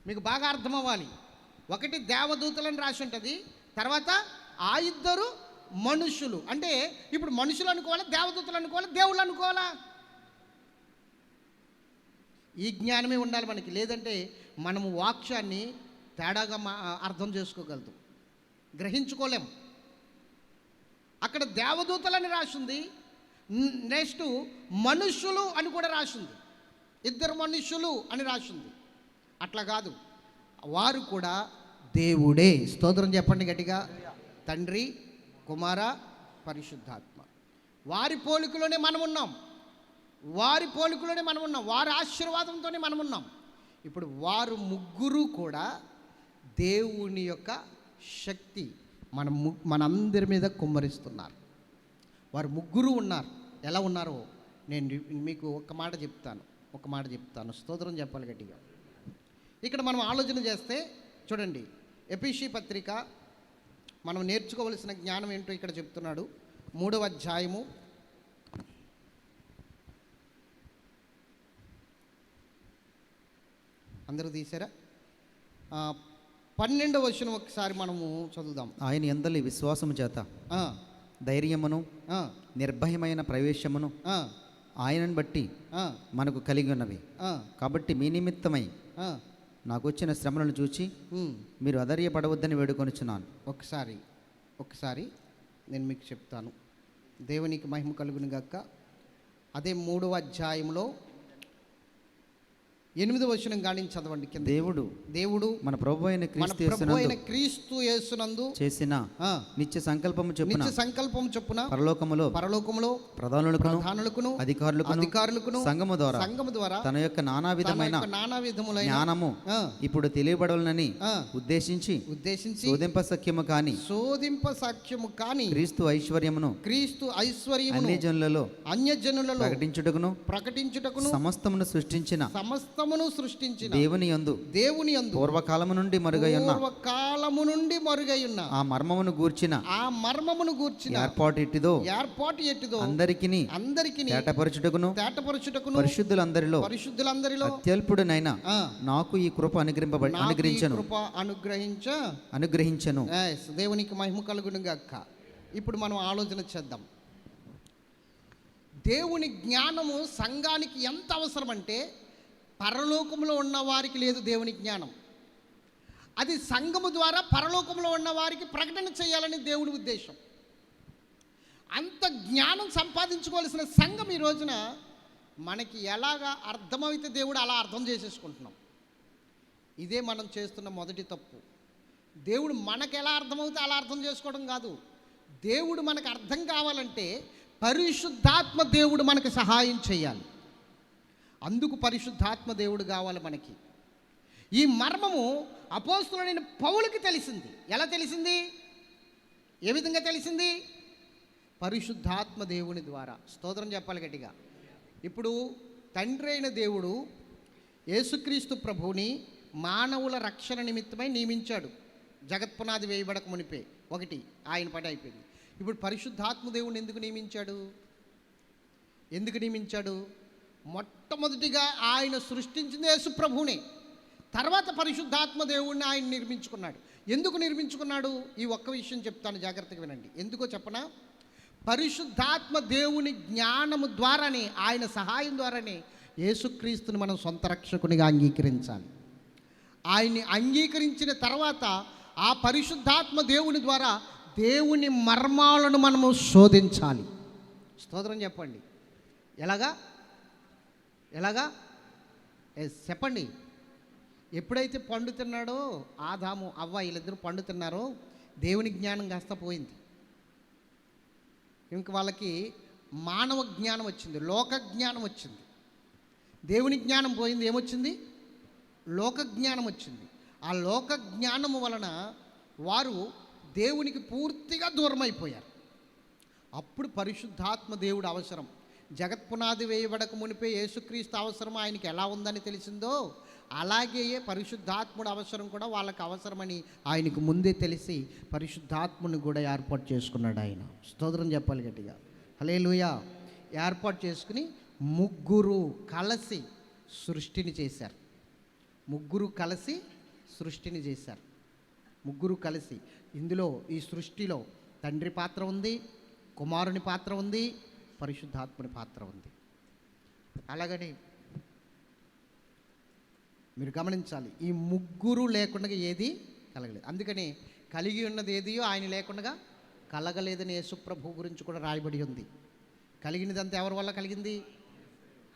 A: మీకు బాగా అర్థం అవ్వాలి. ఒకటి దేవదూతలని రాసి ఉంటుంది, తర్వాత ఆ 2 మనుషులు. అంటే ఇప్పుడు మనుషులు అనుకోవాలా, దేవదూతలు అనుకోవాలా, దేవుళ్ళు అనుకోవాలా? ఈ జ్ఞానమే ఉండాలి మనకి. లేదంటే మనము వాక్యాన్ని తేడాగా అర్థం చేసుకోగలుగుతాం, గ్రహించుకోలేం. అక్కడ దేవదూతలని రాసింది, నెక్స్ట్ మనుష్యులు అని కూడా రాసింది, 2 మనుష్యులు అని రాసింది. అట్లా కాదు, వారు కూడా దేవుడే. స్తోత్రం చెప్పండి గట్టిగా. తండ్రి, కుమార, పరిశుద్ధాత్మ. వారి పోలికలోనే మనం ఉన్నాం, వారి ఆశీర్వాదంతోనే మనం ఉన్నాం. ఇప్పుడు వారు 3 కూడా దేవుని యొక్క శక్తి మనందరి మీద కుమ్మరిస్తున్నారు. వారు 3 ఉన్నారు. ఎలా ఉన్నారో నేను మీకు ఒక మాట చెప్తాను. స్తోత్రం చెప్పాలి గట్టిగా. ఇక్కడ మనం ఆలోచన చేస్తే చూడండి, ఎఫెసీ పత్రిక మనం నేర్చుకోవలసిన జ్ఞానం ఏంటో ఇక్కడ చెప్తున్నాడు. 3వ అధ్యాయము అందరూ తీసారా? 12వ వచనం ఒకసారి మనము చదువుదాం.
B: ఆయన యందలి విశ్వాసము చేత
A: ఆ,
B: ధైర్యమును
A: ఆ,
B: నిర్భయమైన ప్రవేశమును
A: ఆ,
B: ఆయనను బట్టి
A: ఆ,
B: మనకు కలిగి ఉన్నవి.
A: ఆ,
B: కాబట్టి మీ నిమిత్తమై
A: ఆ.
B: నాకు వచ్చిన శ్రమలను చూచి మీరు అధైర్యపడవద్దని వేడుకొనుచున్నాను.
A: ఒకసారి నేను మీకు చెప్తాను. దేవునికి మహిమ కలుగును గాక. అదే 3వ అధ్యాయంలో 8వ వచనం గాని చదవండి కింద. దేవుడు
B: మన ప్రభు అయిన
A: క్రీస్తు యేసునందు
B: చేసిన నిత్య సంకల్పము
A: చొప్పున
B: పరలోకములో ప్రధానులకును అధికారులకును సంఘము ద్వారా తన యొక్క నానా విధములైన జ్ఞానము ఇప్పుడు తెలియబడాలని ఉద్దేశించి శోధింప సఖ్యము కాని క్రీస్తు ఐశ్వర్యమును అన్యజనులలో ప్రకటించుటకును సమస్తమును సృష్టించిన దేవుని యందు పూర్వకాలము నుండి మరుగై ఉన్న ఆ మర్మమును గూర్చిన ఏర్పాటు ఎట్టిదో అందరికిని తేటపరచుటకును పరిశుద్ధులందరిలో అత్యల్పుడనైన నాకు ఈ కృప అనుగ్రహించను.
A: దేవునికి మహిమ కలుగును గాక. ఇప్పుడు మనం ఆలోచన చేద్దాం. దేవుని జ్ఞానము సంఘానికి ఎంత అవసరం అంటే, పరలోకంలో ఉన్న వారికి లేదు దేవుని జ్ఞానం. అది సంఘము ద్వారా పరలోకంలో ఉన్న వారికి ప్రకటన చేయాలని దేవుని ఉద్దేశం. అంత జ్ఞానం సంపాదించుకోవాల్సిన సంఘం ఈ రోజున మనకి ఎలాగా అర్థమైతే దేవుడు అలా అర్థం చేసేసుకుంటున్నాం. ఇదే మనం చేస్తున్న మొదటి తప్పు. దేవుడు మనకు ఎలా అర్థమవుతే అలా అర్థం చేసుకోవడం కాదు. దేవుడు మనకు అర్థం కావాలంటే పరిశుద్ధాత్మ దేవుడు మనకు సహాయం చేయాలి. అందుకు పరిశుద్ధాత్మ దేవుడు కావాలి మనకి. ఈ మర్మము అపోస్తలుడైన పౌలుకి తెలిసింది. ఎలా తెలిసింది? ఏ విధంగా తెలిసింది? పరిశుద్ధాత్మ దేవుని ద్వారా. స్తోత్రం చెప్పాలి గట్టిగా. ఇప్పుడు తండ్రి అయిన దేవుడు యేసుక్రీస్తు ప్రభువుని మానవుల రక్షణ నిమిత్తమై నియమించాడు. జగత్పునాది వేయబడక మునిపే. ఒకటి ఆయన పని అయిపోయింది. ఇప్పుడు పరిశుద్ధాత్మ దేవుడిని ఎందుకు నియమించాడు? మొట్టమొదటిగా ఆయన సృష్టించింది యేసు ప్రభువునే. తర్వాత పరిశుద్ధాత్మ దేవుడిని ఆయన నిర్మించుకున్నాడు. ఎందుకు నిర్మించుకున్నాడు? ఈ ఒక్క విషయం చెప్తాను, జాగ్రత్తగా వినండి. ఎందుకో చెప్పనా? పరిశుద్ధాత్మ దేవుని జ్ఞానము ద్వారానే, ఆయన సహాయం ద్వారానే యేసుక్రీస్తుని మనం సొంత రక్షకునిగా అంగీకరించాలి. ఆయన్ని అంగీకరించిన తర్వాత ఆ పరిశుద్ధాత్మ దేవుని ద్వారా దేవుని మర్మాలను మనము శోధించాలి. స్తోత్రం చెప్పండి. ఎలాగా చెప్పండి. ఎప్పుడైతే పండు తిన్నాడో ఆదాము అవ్వ వీళ్ళిద్దరూ పండు తిన్నారో దేవుని జ్ఞానం కాస్త పోయింది. ఇంక వాళ్ళకి మానవ జ్ఞానం వచ్చింది, లోక జ్ఞానం వచ్చింది. దేవుని జ్ఞానం పోయింది, ఏమొచ్చింది? లోక జ్ఞానం వచ్చింది. ఆ లోక జ్ఞానము వలన వారు దేవునికి పూర్తిగా దూరం అయిపోయారు. అప్పుడు పరిశుద్ధాత్మ దేవుడు అవసరం. జగత్పునాది వేయబడక మునిపే యేసుక్రీస్తు అవసరం ఆయనకి ఎలా ఉందని తెలిసిందో, అలాగే పరిశుద్ధాత్ముడు అవసరం కూడా వాళ్ళకి అవసరమని ఆయనకు ముందే తెలిసి పరిశుద్ధాత్ముని కూడా ఏర్పాటు చేసుకున్నాడు ఆయన. స్తోత్రం చెప్పాలి గట్టిగా. హల్లెలూయా. ఏర్పాటు చేసుకుని ముగ్గురు కలిసి సృష్టిని చేశారు. ముగ్గురు కలిసి ఇందులో ఈ సృష్టిలో తండ్రి పాత్ర ఉంది, కుమారుని పాత్ర ఉంది, పరిశుద్ధాత్ముని పాత్ర ఉంది. అలాగని మీరు గమనించాలి, ఈ ముగ్గురు లేకుండా ఏది కలగలేదు. అందుకని కలిగి ఉన్నది ఏదియో ఆయన లేకుండా కలగలేదని యేసుప్రభు గురించి కూడా రాయబడి ఉంది. కలిగినదంతా ఎవరి వల్ల కలిగింది?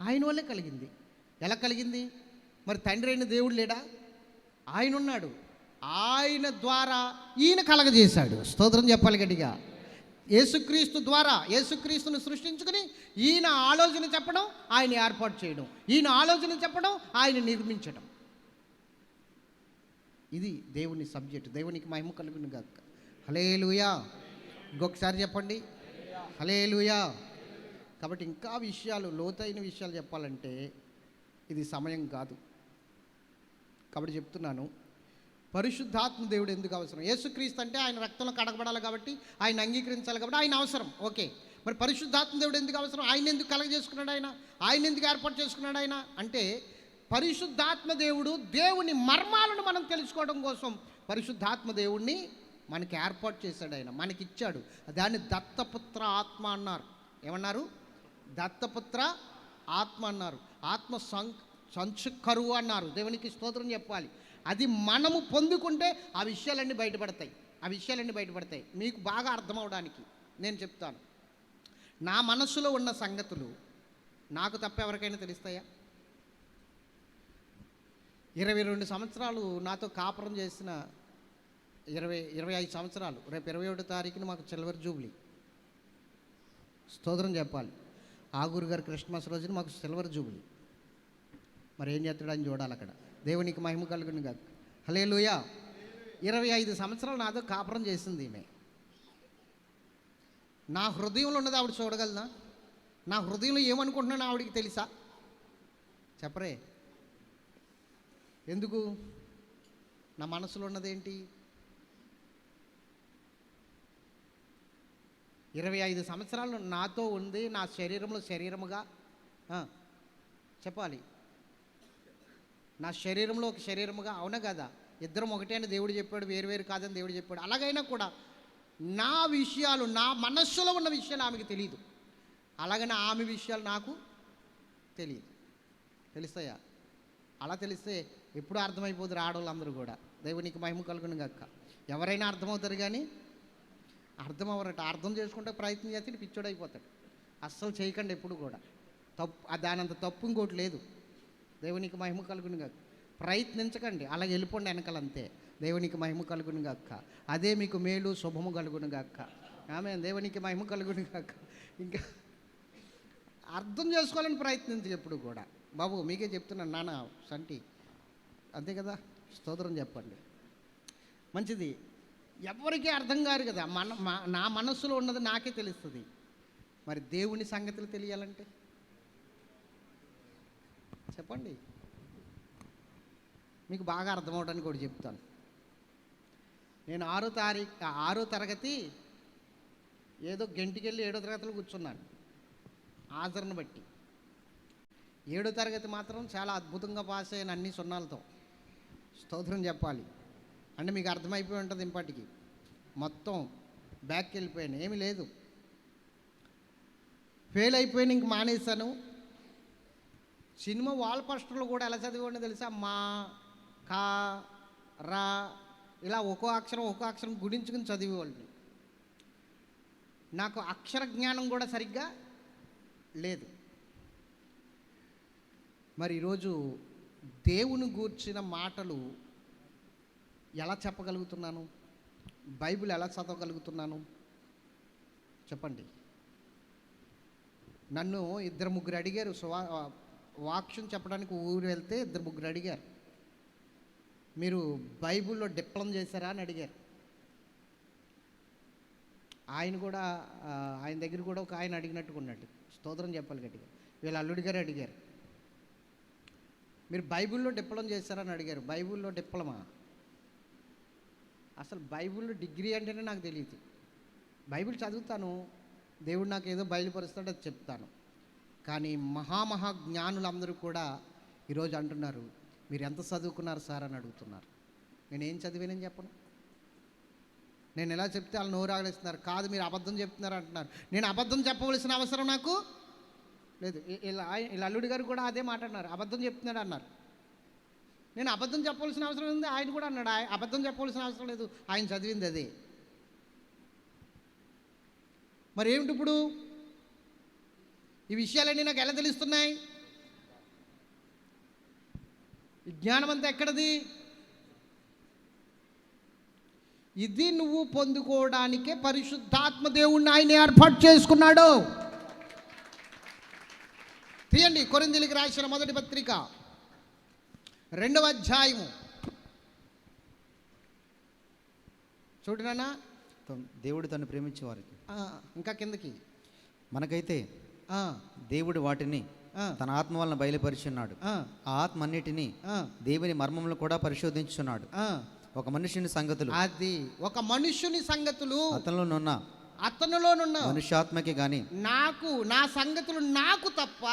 A: ఆయన వల్లే కలిగింది. ఎలా కలిగింది? మరి తండ్రి అయిన దేవుడు లేడా? ఆయన ఉన్నాడు. ఆయన ద్వారా ఈయన కలగజేశాడు. స్తోత్రం చెప్పాలి గట్టిగా. యేసుక్రీస్తు ద్వారా యేసుక్రీస్తును సృష్టించుకుని ఈయన ఆలోచన చెప్పడం, ఆయన ఏర్పాటు చేయడం, ఈయన ఆలోచన చెప్పడం, ఆయన నిర్మించడం. ఇది దేవుని సబ్జెక్టు. దేవునికి మహిమ కలుగును గాక. హల్లెలూయా. ఇంకొకసారి చెప్పండి, హల్లెలూయా. కాబట్టి ఇంకా విషయాలు, లోతైన విషయాలు చెప్పాలంటే ఇది సమయం కాదు. కాబట్టి చెప్తున్నాను, పరిశుద్ధాత్మ దేవుడు ఎందుకు అవసరం? యేసుక్రీస్తు అంటే ఆయన రక్తంలో కడగబడాలి కాబట్టి, ఆయన అంగీకరించాలి కాబట్టి ఆయన అవసరం. ఓకే, మరి పరిశుద్ధాత్మ దేవుడు ఎందుకు అవసరం? ఆయన ఎందుకు కలగజేసుకున్నాడు? ఆయన ఎందుకు ఏర్పాటు చేసుకున్నాడు? ఆయన అంటే పరిశుద్ధాత్మ దేవుడు దేవుని మర్మాలను మనం తెలుసుకోవడం కోసం పరిశుద్ధాత్మ దేవుణ్ణి మనకి ఏర్పాటు చేశాడు, ఆయన మనకిచ్చాడు. దాన్ని దత్తపుత్ర ఆత్మ అన్నారు. ఏమన్నారు? దత్తపుత్ర ఆత్మ అన్నారు. ఆత్మ సంచుకరువు అన్నారు. దేవునికి స్తోత్రం చెప్పాలి. అది మనము పొందుకుంటే ఆ విషయాలన్నీ బయటపడతాయి. మీకు బాగా అర్థం అవడానికి నేను చెప్తాను. నా మనస్సులో ఉన్న సంగతులు నాకు తప్ప ఎవరికైనా తెలుస్తాయా? 22 సంవత్సరాలు నాతో కాపురం చేసిన 25 సంవత్సరాలు, రేపు 21వ తారీఖున మాకు సిల్వర్ జూబ్లీ. స్తోత్రం చెప్పాలి. ఆగూరు గారు క్రిస్మస్ రోజున మాకు సిల్వర్ జూబ్లీ. మరి ఏం చేస్తాడని చూడాలి అక్కడ. దేవునికి మహిమ కలుగును గాక. హల్లెలూయా. 25 సంవత్సరాలు నాతో కాపురం చేసింది ఈమె. నా హృదయంలో ఉన్నది ఆవిడ చూడగలనా? నా హృదయంలో ఏమనుకుంటున్నాను ఆవిడికి తెలుసా? చెప్పరే. ఎందుకు? నా మనసులో ఉన్నదేంటి? 25 సంవత్సరాలు నాతో ఉంది, నా శరీరంలో శరీరముగా చెప్పాలి, నా శరీరంలో ఒక శరీరముగా. అవునా కదా? ఇద్దరం ఒకటే అని దేవుడు చెప్పాడు, వేరు కాదని దేవుడు చెప్పాడు. అలాగైనా కూడా నా విషయాలు, నా మనస్సులో ఉన్న విషయాలు ఆమెకి తెలియదు. అలాగనే ఆమె విషయాలు నాకు తెలియదు. తెలుస్తాయా? అలా తెలిస్తే ఎప్పుడూ అర్థమైపోతారు ఆడవాళ్ళందరూ కూడా. దేవునికి మహిమ కలుగును గాక. ఎవరైనా అర్థమవుతారు కానీ అర్థం అవ్వరట. అర్థం చేసుకుంటే ప్రయత్నం చేస్తే పిచ్చోడు అయిపోతాడు. అస్సలు చేయకండి ఎప్పుడు కూడా. దానంత తప్పు ఇంకోటి లేదు. దేవునికి మహిమ కలుగును గాక. ప్రయత్నించకండి, అలాగే వెళ్ళిపోండి వెనకాలంతే. దేవునికి మహిమ కలుగును గాక. అదే మీకు మేలు శుభము కలుగును గాక. ఆమె దేవునికి మహిమ కలుగును గాక. ఇంకా అర్థం చేసుకోవాలని ప్రయత్నించి ఎప్పుడు కూడా. బాబు మీకే చెప్తున్నాను నాన్న సంటి, అంతే కదా? స్తోత్రం చెప్పండి. మంచిది. ఎవరికీ అర్థం కాదు కదా. నా మనస్సులో ఉన్నది నాకే తెలుస్తుంది. మరి దేవుని సంగతులు తెలియాలంటే చెప్పండి. మీకు బాగా అర్థమవడానికి కూడా చెప్తాను. నేను 6వ తరగతి ఏదో గంటికెళ్ళి 7వ తరగతిలో కూర్చున్నాను హాజరును బట్టి. 7వ తరగతి మాత్రం చాలా అద్భుతంగా పాస్ అయ్యాను, అన్ని సున్నాలతో. స్తోత్రం చెప్పాలి. అంటే మీకు అర్థమైపోయి ఉంటుంది ఇంపాటికి. మొత్తం బ్యాక్కి వెళ్ళిపోయాను, ఏమీ లేదు. ఫెయిల్ అయిపోయాను, ఇంక మానేశాను. సినిమా వాల్ పోస్టర్లో కూడా ఎలా చదివాడిని తెలుసా? మా, కా, రా ఇలా ఒక్కో అక్షరం గుడించుకుని చదివేవాళ్ళని. నాకు అక్షర జ్ఞానం కూడా సరిగ్గా లేదు. మరి ఈరోజు దేవుని గూర్చిన మాటలు ఎలా చెప్పగలుగుతున్నాను? బైబిల్ ఎలా చదవగలుగుతున్నాను? చెప్పండి. నన్ను 2-3 అడిగారు. వాక్యం చెప్పడానికి ఊరు వెళ్తే 2-3 అడిగారు, మీరు బైబిల్లో డిప్లొమా చేశారా అని అడిగారు. ఆయన దగ్గర కూడా ఒక ఆయన అడిగినట్టుగా ఉన్నట్టు. స్తోత్రం చెప్పాలి గట్టిగా. వీళ్ళ అల్లుడి గారు అడిగారు, మీరు బైబిల్లో డిప్లొమా చేశారని అడిగారు. బైబిల్లో డిప్లొమా? అసలు బైబిల్లో డిగ్రీ అంటేనే నాకు తెలియదు. బైబిల్ చదువుతాను, దేవుడు నాకు ఏదో బయలుపరుస్తాడు, అది చెప్తాను. కానీ మహా జ్ఞానులందరూ కూడా ఈరోజు అంటున్నారు, మీరు ఎంత చదువుకున్నారు సార్ అని అడుగుతున్నారు. నేనేం చదివానని చెప్పను. నేను ఎలా చెప్తే వాళ్ళు నోరు ఆగలేస్తున్నారు. కాదు మీరు అబద్ధం చెప్తున్నారు అంటున్నారు. నేను అబద్ధం చెప్పవలసిన అవసరం నాకు లేదు. ఇలా అల్లుడి గారు కూడా అదే మాట అన్నారు, అబద్ధం చెప్తున్నాడు అన్నారు. నేను అబద్ధం చెప్పవలసిన అవసరం ఉంది, ఆయన కూడా అన్నాడు అబద్ధం చెప్పవలసిన అవసరం లేదు, ఆయన చదివింది అదే. మరి ఏమిటి ఇప్పుడు ఈ విషయాలన్నీ నాకు ఎలా తెలుస్తున్నాయి? ఈ జ్ఞానం అంతా ఎక్కడది? ఇది నువ్వు పొందుకోవడానికే పరిశుద్ధాత్మ దేవుణ్ణి ఆయన ఏర్పాటు చేసుకున్నాడు. తీయండి, కొరింథీయులకు రాసిన మొదటి పత్రిక 2వ అధ్యాయము. చూడనా?
B: దేవుడు తను ప్రేమించే వారికి.
A: ఇంకా కిందకి.
B: మనకైతే దేవుడు వాటిని తన ఆత్మ వలన బయలుపరిచున్నాడు. ఆ ఆత్మ అన్నిటినీ దేవుని మర్మములు కూడా పరిశోధించున్నాడు. ఒక మనుషుని సంగతులు,
A: అది ఒక మనుషుని సంగతులు
B: అతనిలోనున్న మనుష్యాత్మకి గాని
A: నా సంగతులు నాకు తప్ప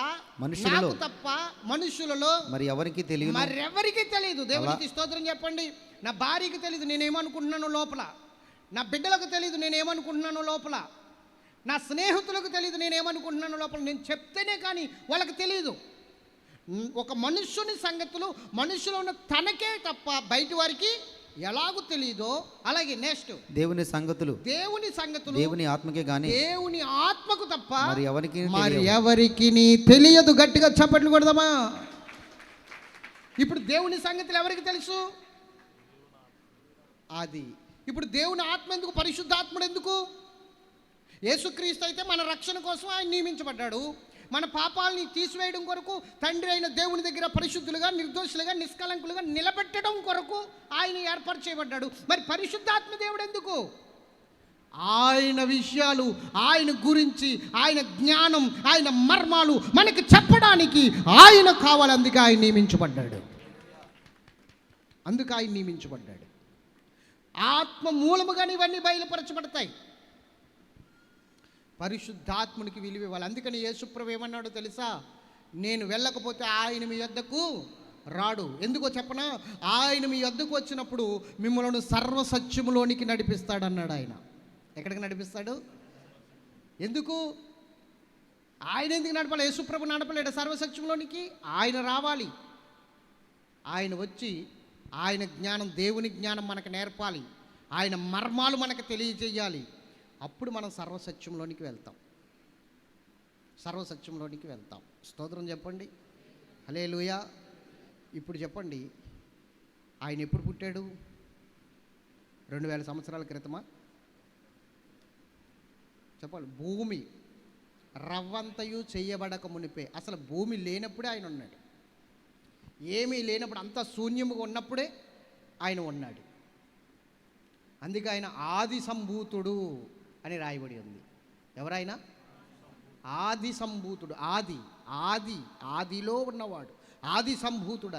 A: మనుషులలో మరి ఎవరికి తెలియదు. దేవునికి స్తోత్రం చెప్పండి. నా భార్యకి తెలియదు నేనేమనుకుంటున్నానో లోపల, నా బిడ్డలకు తెలియదు నేనేమనుకుంటున్నానో లోపల, నా స్నేహితులకు తెలియదు నేనేమనుకుంటున్నానో లోపల. నేను చెప్తేనే కానీ వాళ్ళకి తెలియదు. ఒక మనుష్యుని సంగతులు మనుషులో ఉన్న తనకే తప్ప బయటి వారికి ఎలాగూ తెలియదో, అలాగే నెక్స్ట్
B: దేవుని సంగతులు దేవుని ఆత్మకే గాని
A: దేవుని ఆత్మకు తప్ప
B: మరి
A: ఎవరికి తెలియదు. గట్టిగా చప్పట్లు కొడదామా? ఇప్పుడు దేవుని సంగతులు ఎవరికి తెలుసు? అది ఇప్పుడు దేవుని ఆత్మ ఎందుకు? పరిశుద్ధాత్ముడు ఎందుకు? యేసుక్రీస్తు అయితే మన రక్షణ కోసం ఆయన నియమించబడ్డాడు. మన పాపాలని తీసివేయడం కొరకు, తండ్రి అయిన దేవుని దగ్గర పరిశుద్ధులుగా, నిర్దోషులుగా, నిష్కలంకులుగా నిలబెట్టడం కొరకు ఆయన ఏర్పాటు చేయబడ్డాడు. మరి పరిశుద్ధాత్మ దేవుడు ఎందుకు? ఆయన విషయాలు, ఆయన గురించి, ఆయన జ్ఞానం, ఆయన మర్మాలు మనకి చెప్పడానికి ఆయన కావాలి. అందుకే ఆయన నియమించబడ్డాడు. ఆత్మ మూలముగానే ఇవన్నీ బయలుపరచబడతాయి. పరిశుద్ధాత్మునికి విలువ ఇవ్వాలి. అందుకని యేసుప్రభు ఏమన్నాడో తెలుసా? నేను వెళ్ళకపోతే ఆయన మీ యొద్దకు రాడు. ఎందుకో చెప్పనా? ఆయన మీ యొద్దకు వచ్చినప్పుడు మిమ్మల్ని సర్వసత్యములోనికి నడిపిస్తాడన్నాడు. ఆయన ఎక్కడికి నడిపిస్తాడు? ఎందుకు? ఆయన ఎందుకు నడపాలి? యేసుప్రభు నడపలేడు సర్వసత్యంలోనికి. ఆయన రావాలి. ఆయన వచ్చి ఆయన జ్ఞానం, దేవుని జ్ఞానం మనకు నేర్పాలి. ఆయన మర్మాలు మనకు తెలియజేయాలి. అప్పుడు మనం సర్వసత్యంలోనికి వెళ్తాం. స్తోత్రం చెప్పండి. హల్లెలూయా. ఇప్పుడు చెప్పండి, ఆయన ఎప్పుడు పుట్టాడు? 2000 సంవత్సరాల క్రితమా? చెప్పాలి. భూమి రవ్వంతయు చెయ్యబడక మునిపే, అసలు భూమి లేనప్పుడే ఆయన ఉన్నాడు. ఏమీ లేనప్పుడు, అంతా శూన్యముగా ఉన్నప్పుడే ఆయన ఉన్నాడు. అందుకే ఆయన ఆది సంభూతుడు అని రాయబడి ఉంది. ఎవరైనా? ఆది సంభూతుడు. ఆదిలో ఉన్నవాడు, ఆది సంభూతుడు.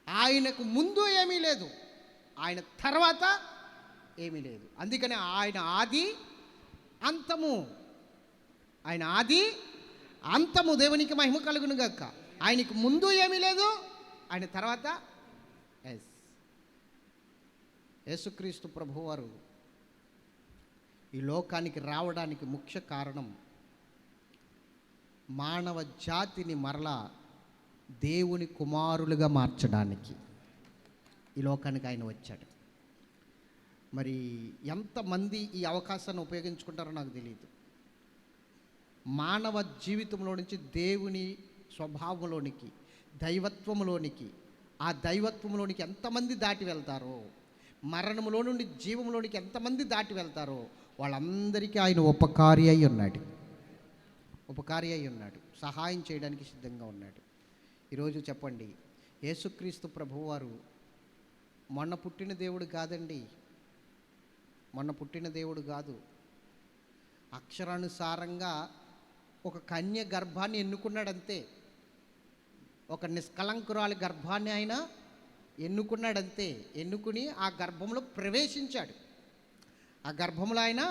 A: ఆయనకు ముందు ఏమీ లేదు, ఆయన తర్వాత ఏమీ లేదు. అందుకని ఆయన ఆది అంతము. దేవునికి మహిమ కలుగును గాక. ఆయనకు ముందు ఏమీ లేదు, ఆయన తర్వాత యేసుక్రీస్తు ప్రభువారు ఈ లోకానికి రావడానికి ముఖ్య కారణం మానవ జాతిని మరలా దేవుని కుమారులుగా మార్చడానికి ఈ లోకానికి ఆయన వచ్చాడు. మరి ఎంతమంది ఈ అవకాశాన్ని ఉపయోగించుకుంటారో నాకు తెలియదు. మానవ జీవితంలో నుంచి దేవుని స్వభావంలోనికి, దైవత్వంలోనికి, ఆ దైవత్వంలోనికి ఎంతమంది దాటి వెళ్తారో, మరణంలో నుండి జీవంలోనికి ఎంతమంది దాటి వెళ్తారో వాళ్ళందరికీ ఆయన ఉపకారి అయి ఉన్నాడు. సహాయం చేయడానికి సిద్ధంగా ఉన్నాడు. ఈరోజు చెప్పండి, యేసుక్రీస్తు ప్రభువారు మొన్న పుట్టిన దేవుడు కాదు. అక్షరానుసారంగా ఒక కన్య గర్భాన్ని ఎన్నుకున్నాడంతే. ఒక నిష్కలంకురాలి గర్భాన్ని ఆయన ఎన్నుకున్నాడంతే. ఎన్నుకుని ఆ గర్భంలో ప్రవేశించాడు. ఆయన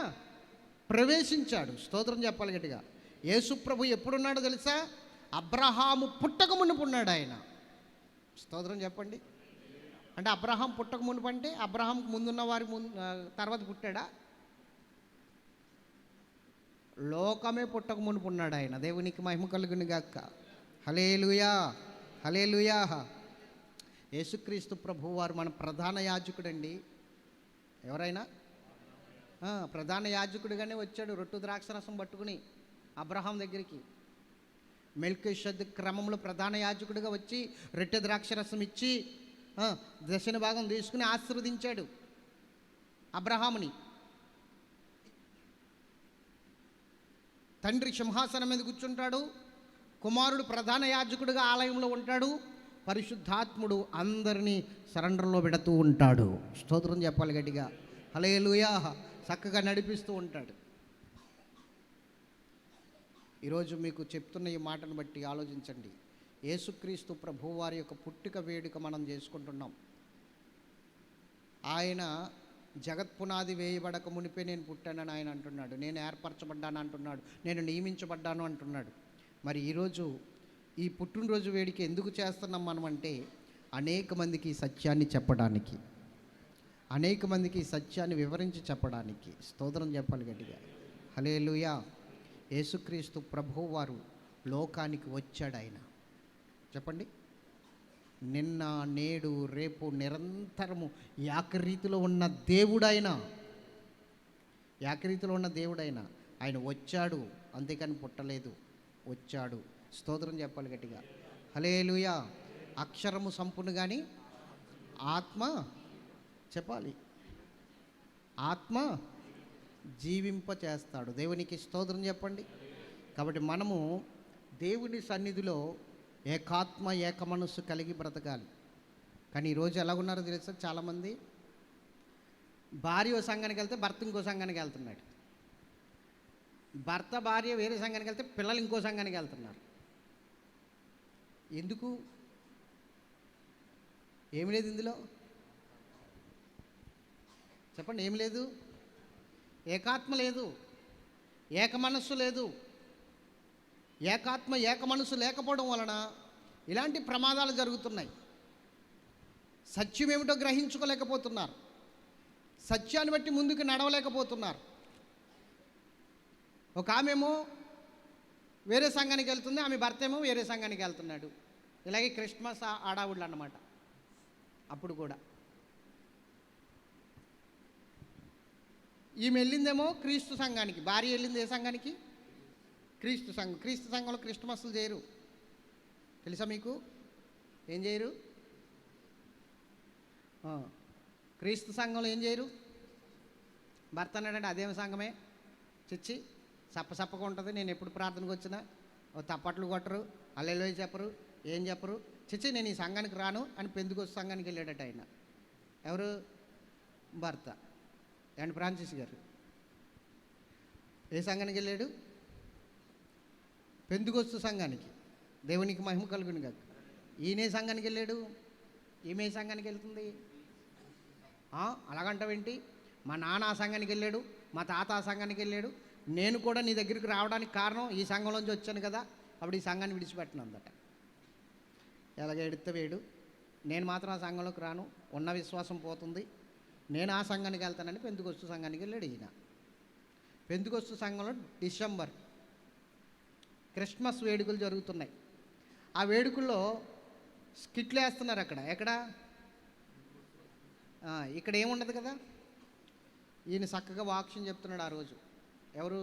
A: ప్రవేశించాడు. స్తోత్రం చెప్పాలి గట్టిగా. యేసు ప్రభు ఎప్పుడున్నాడో తెలుసా? అబ్రహాము పుట్టక మునుపు ఉన్నాడు ఆయన. స్తోత్రం చెప్పండి. అంటే అబ్రహాం పుట్టక మునుపు అంటే అబ్రహాంకు ముందున్న వారి తర్వాత పుట్టాడా? లోకమే పుట్టక మునుపు ఉన్నాడు ఆయన. దేవునికి మహిమ కలుగును గాక. హల్లెలూయా. యేసుక్రీస్తు ప్రభు వారు మన ప్రధాన యాజకుడండి. ఎవరైనా ప్రధాన యాజకుడిగానే వచ్చాడు. రొట్టు ద్రాక్షరసం పట్టుకుని అబ్రహాం దగ్గరికి మెల్కీషెదెకు క్రమంలో ప్రధాన యాజకుడిగా వచ్చి రొట్టె ద్రాక్షరసం ఇచ్చి దశమ భాగం తీసుకుని ఆశీర్వదించాడు అబ్రహాముని. తండ్రి సింహాసనం మీద కూర్చుంటాడు, కుమారుడు ప్రధాన యాజకుడిగా ఆలయంలో ఉంటాడు, పరిశుద్ధాత్ముడు అందరినీ సరెండర్లో పెడుతూ ఉంటాడు. స్తోత్రం చెప్పాలి గట్టిగా. హల్లెలూయా. చక్కగా నడిపిస్తూ ఉంటాడు. ఈరోజు మీకు చెప్తున్న ఈ మాటను బట్టి ఆలోచించండి. యేసుక్రీస్తు ప్రభువారి యొక్క పుట్టుక వేడుక మనం చేసుకుంటున్నాం. ఆయన జగత్పునాది వేయబడక మునిపే నేను పుట్టానని ఆయన అంటున్నాడు. నేను ఏర్పరచబడ్డాను అంటున్నాడు. నేను నియమించబడ్డాను అంటున్నాడు. మరి ఈరోజు ఈ పుట్టినరోజు వేడుక ఎందుకు చేస్తున్నాం మనం అంటే, అనేక మందికి ఈ సత్యాన్ని చెప్పడానికి, అనేక మందికి ఈ సత్యాన్ని వివరించి చెప్పడానికి స్తోత్రం చెప్పాలి గట్టిగా. హల్లెలూయా. యేసుక్రీస్తు ప్రభువు వారు లోకానికి వచ్చాడు. ఆయన చెప్పండి, నిన్న నేడు రేపు నిరంతరము ఏకరీతిలో ఉన్న దేవుడైన, ఏకరీతిలో ఉన్న దేవుడైన ఆయన వచ్చాడు, అంతేకాని పుట్టలేదు, వచ్చాడు. స్తోత్రం చెప్పాలి గట్టిగా. హల్లెలూయా. అక్షరము సంపును కానీ ఆత్మ చెప్పాలి, ఆత్మ జీవింప చేస్తాడు. దేవునికి స్తోత్రం చెప్పండి. కాబట్టి మనము దేవుని సన్నిధిలో ఏకాత్మ ఏక మనస్సు కలిగి బ్రతకాలి. కానీ ఈరోజు ఎలాగున్నారో తెలుసా, చాలామంది భార్య ఓ సంఘానికి వెళ్తే భర్త ఇంకో సంఘానికి వెళ్తున్నాడు, భర్త భార్య వేరే సంఘానికి వెళ్తే పిల్లలు ఇంకో సంఘానికి వెళ్తున్నారు. ఎందుకు? ఏమి లేదు ఇందులో, చెప్పండి. ఏం లేదు? ఏకాత్మ లేదు, ఏక మనస్సు లేదు. ఏకాత్మ ఏక మనస్సు లేకపోవడం వలన ఇలాంటి ప్రమాదాలు జరుగుతున్నాయి. సత్యం ఏమిటో గ్రహించుకోలేకపోతున్నారు, సత్యాన్ని బట్టి ముందుకు నడవలేకపోతున్నారు. ఒక ఆమెమో వేరే సంఘానికి వెళ్తుంది, ఆమె భర్త ఏమో వేరే సంఘానికి వెళ్తున్నాడు. ఇలాగే క్రిస్మస్ ఆడావుళ్ళు అన్నమాట. అప్పుడు కూడా ఈమె వెళ్ళిందేమో క్రీస్తు సంఘానికి, భార్య వెళ్ళింది ఏ సంఘానికి? క్రీస్తు సంఘం. క్రీస్తు సంఘంలో క్రిస్మస్లు చేయరు, తెలుసా మీకు? ఏం చేయరు? క్రీస్తు సంఘంలో ఏం చేయరు? భర్త అన్నాడంటే అదేమి సంఘమే చిచ్చి, సప్పగా ఉంటుంది, నేను ఎప్పుడు ప్రార్థనకు వచ్చినా తప్పట్లు కొట్టరు, హల్లెలూయా చెప్పరు, ఏం చెప్పరు, చిచ్చి నేను ఈ సంఘానికి రాను అని పెందుకొస్తు సంఘానికి వెళ్ళాడట ఆయన. ఎవరు? భర్త. అండ్ ఫ్రాన్సిస్ గారు ఏ సంఘానికి వెళ్ళాడు? పెందుకొస్తు సంఘానికి. దేవునికి మహిమ కలుగును కాక. ఈయనే సంఘానికి వెళ్ళాడు, ఈమె సంఘానికి వెళ్తుంది. అలాగంటావేంటి? మా నాన్న ఆ సంఘానికి వెళ్ళాడు, మా తాత ఆ సంఘానికి వెళ్ళాడు, నేను కూడా నీ దగ్గరికి రావడానికి కారణం ఈ సంఘంలోంచి వచ్చాను కదా, అప్పుడు ఈ సంఘాన్ని విడిచిపెట్టను అందట. ఎలాగ ఎడితే వేడు, నేను మాత్రం ఆ సంఘంలోకి రాను, ఉన్న విశ్వాసం పోతుంది, నేను ఆ సంఘానికి వెళ్తానని పెందుకొస్తు సంఘానికి వెళ్ళాడు ఈయన. పెందుకొస్తు సంఘంలో డిసెంబర్ క్రిస్మస్ వేడుకలు జరుగుతున్నాయి. ఆ వేడుకల్లో స్కిట్లు వేస్తున్నారు. ఎక్కడ ఇక్కడ ఏముండదు కదా. ఈయన చక్కగా వాక్యం చెప్తున్నాడు ఆ రోజు. ఎవరు?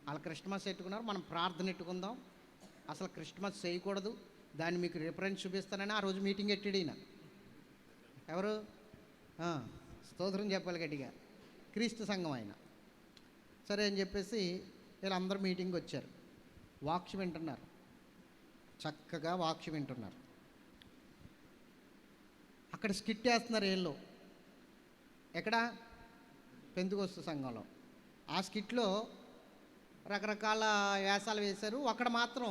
A: వాళ్ళ క్రిస్మస్ ఎట్టుకున్నారు, మనం ప్రార్థన ఎట్టుకుందాం, అసలు క్రిస్మస్ చేయకూడదు, దాన్ని మీకు రిఫరెన్స్ చూపిస్తానని ఆ రోజు మీటింగ్ ఎట్టాడు ఈయన. ఎవరు? స్తోత్రం చెప్పాలి గట్టిగా. క్రీస్తు సంఘం ఆయన. సరే అని చెప్పేసి వీళ్ళందరూ మీటింగ్ వచ్చారు, వాక్యం వింటున్నారు, చక్కగా వాక్యం వింటున్నారు. అక్కడ స్కిట్ వేస్తున్నారు వీళ్ళు. ఎక్కడ? పెందుకొస్తు సంఘంలో. ఆ స్కిట్లో రకరకాల వేషాలు వేశారు. అక్కడ మాత్రం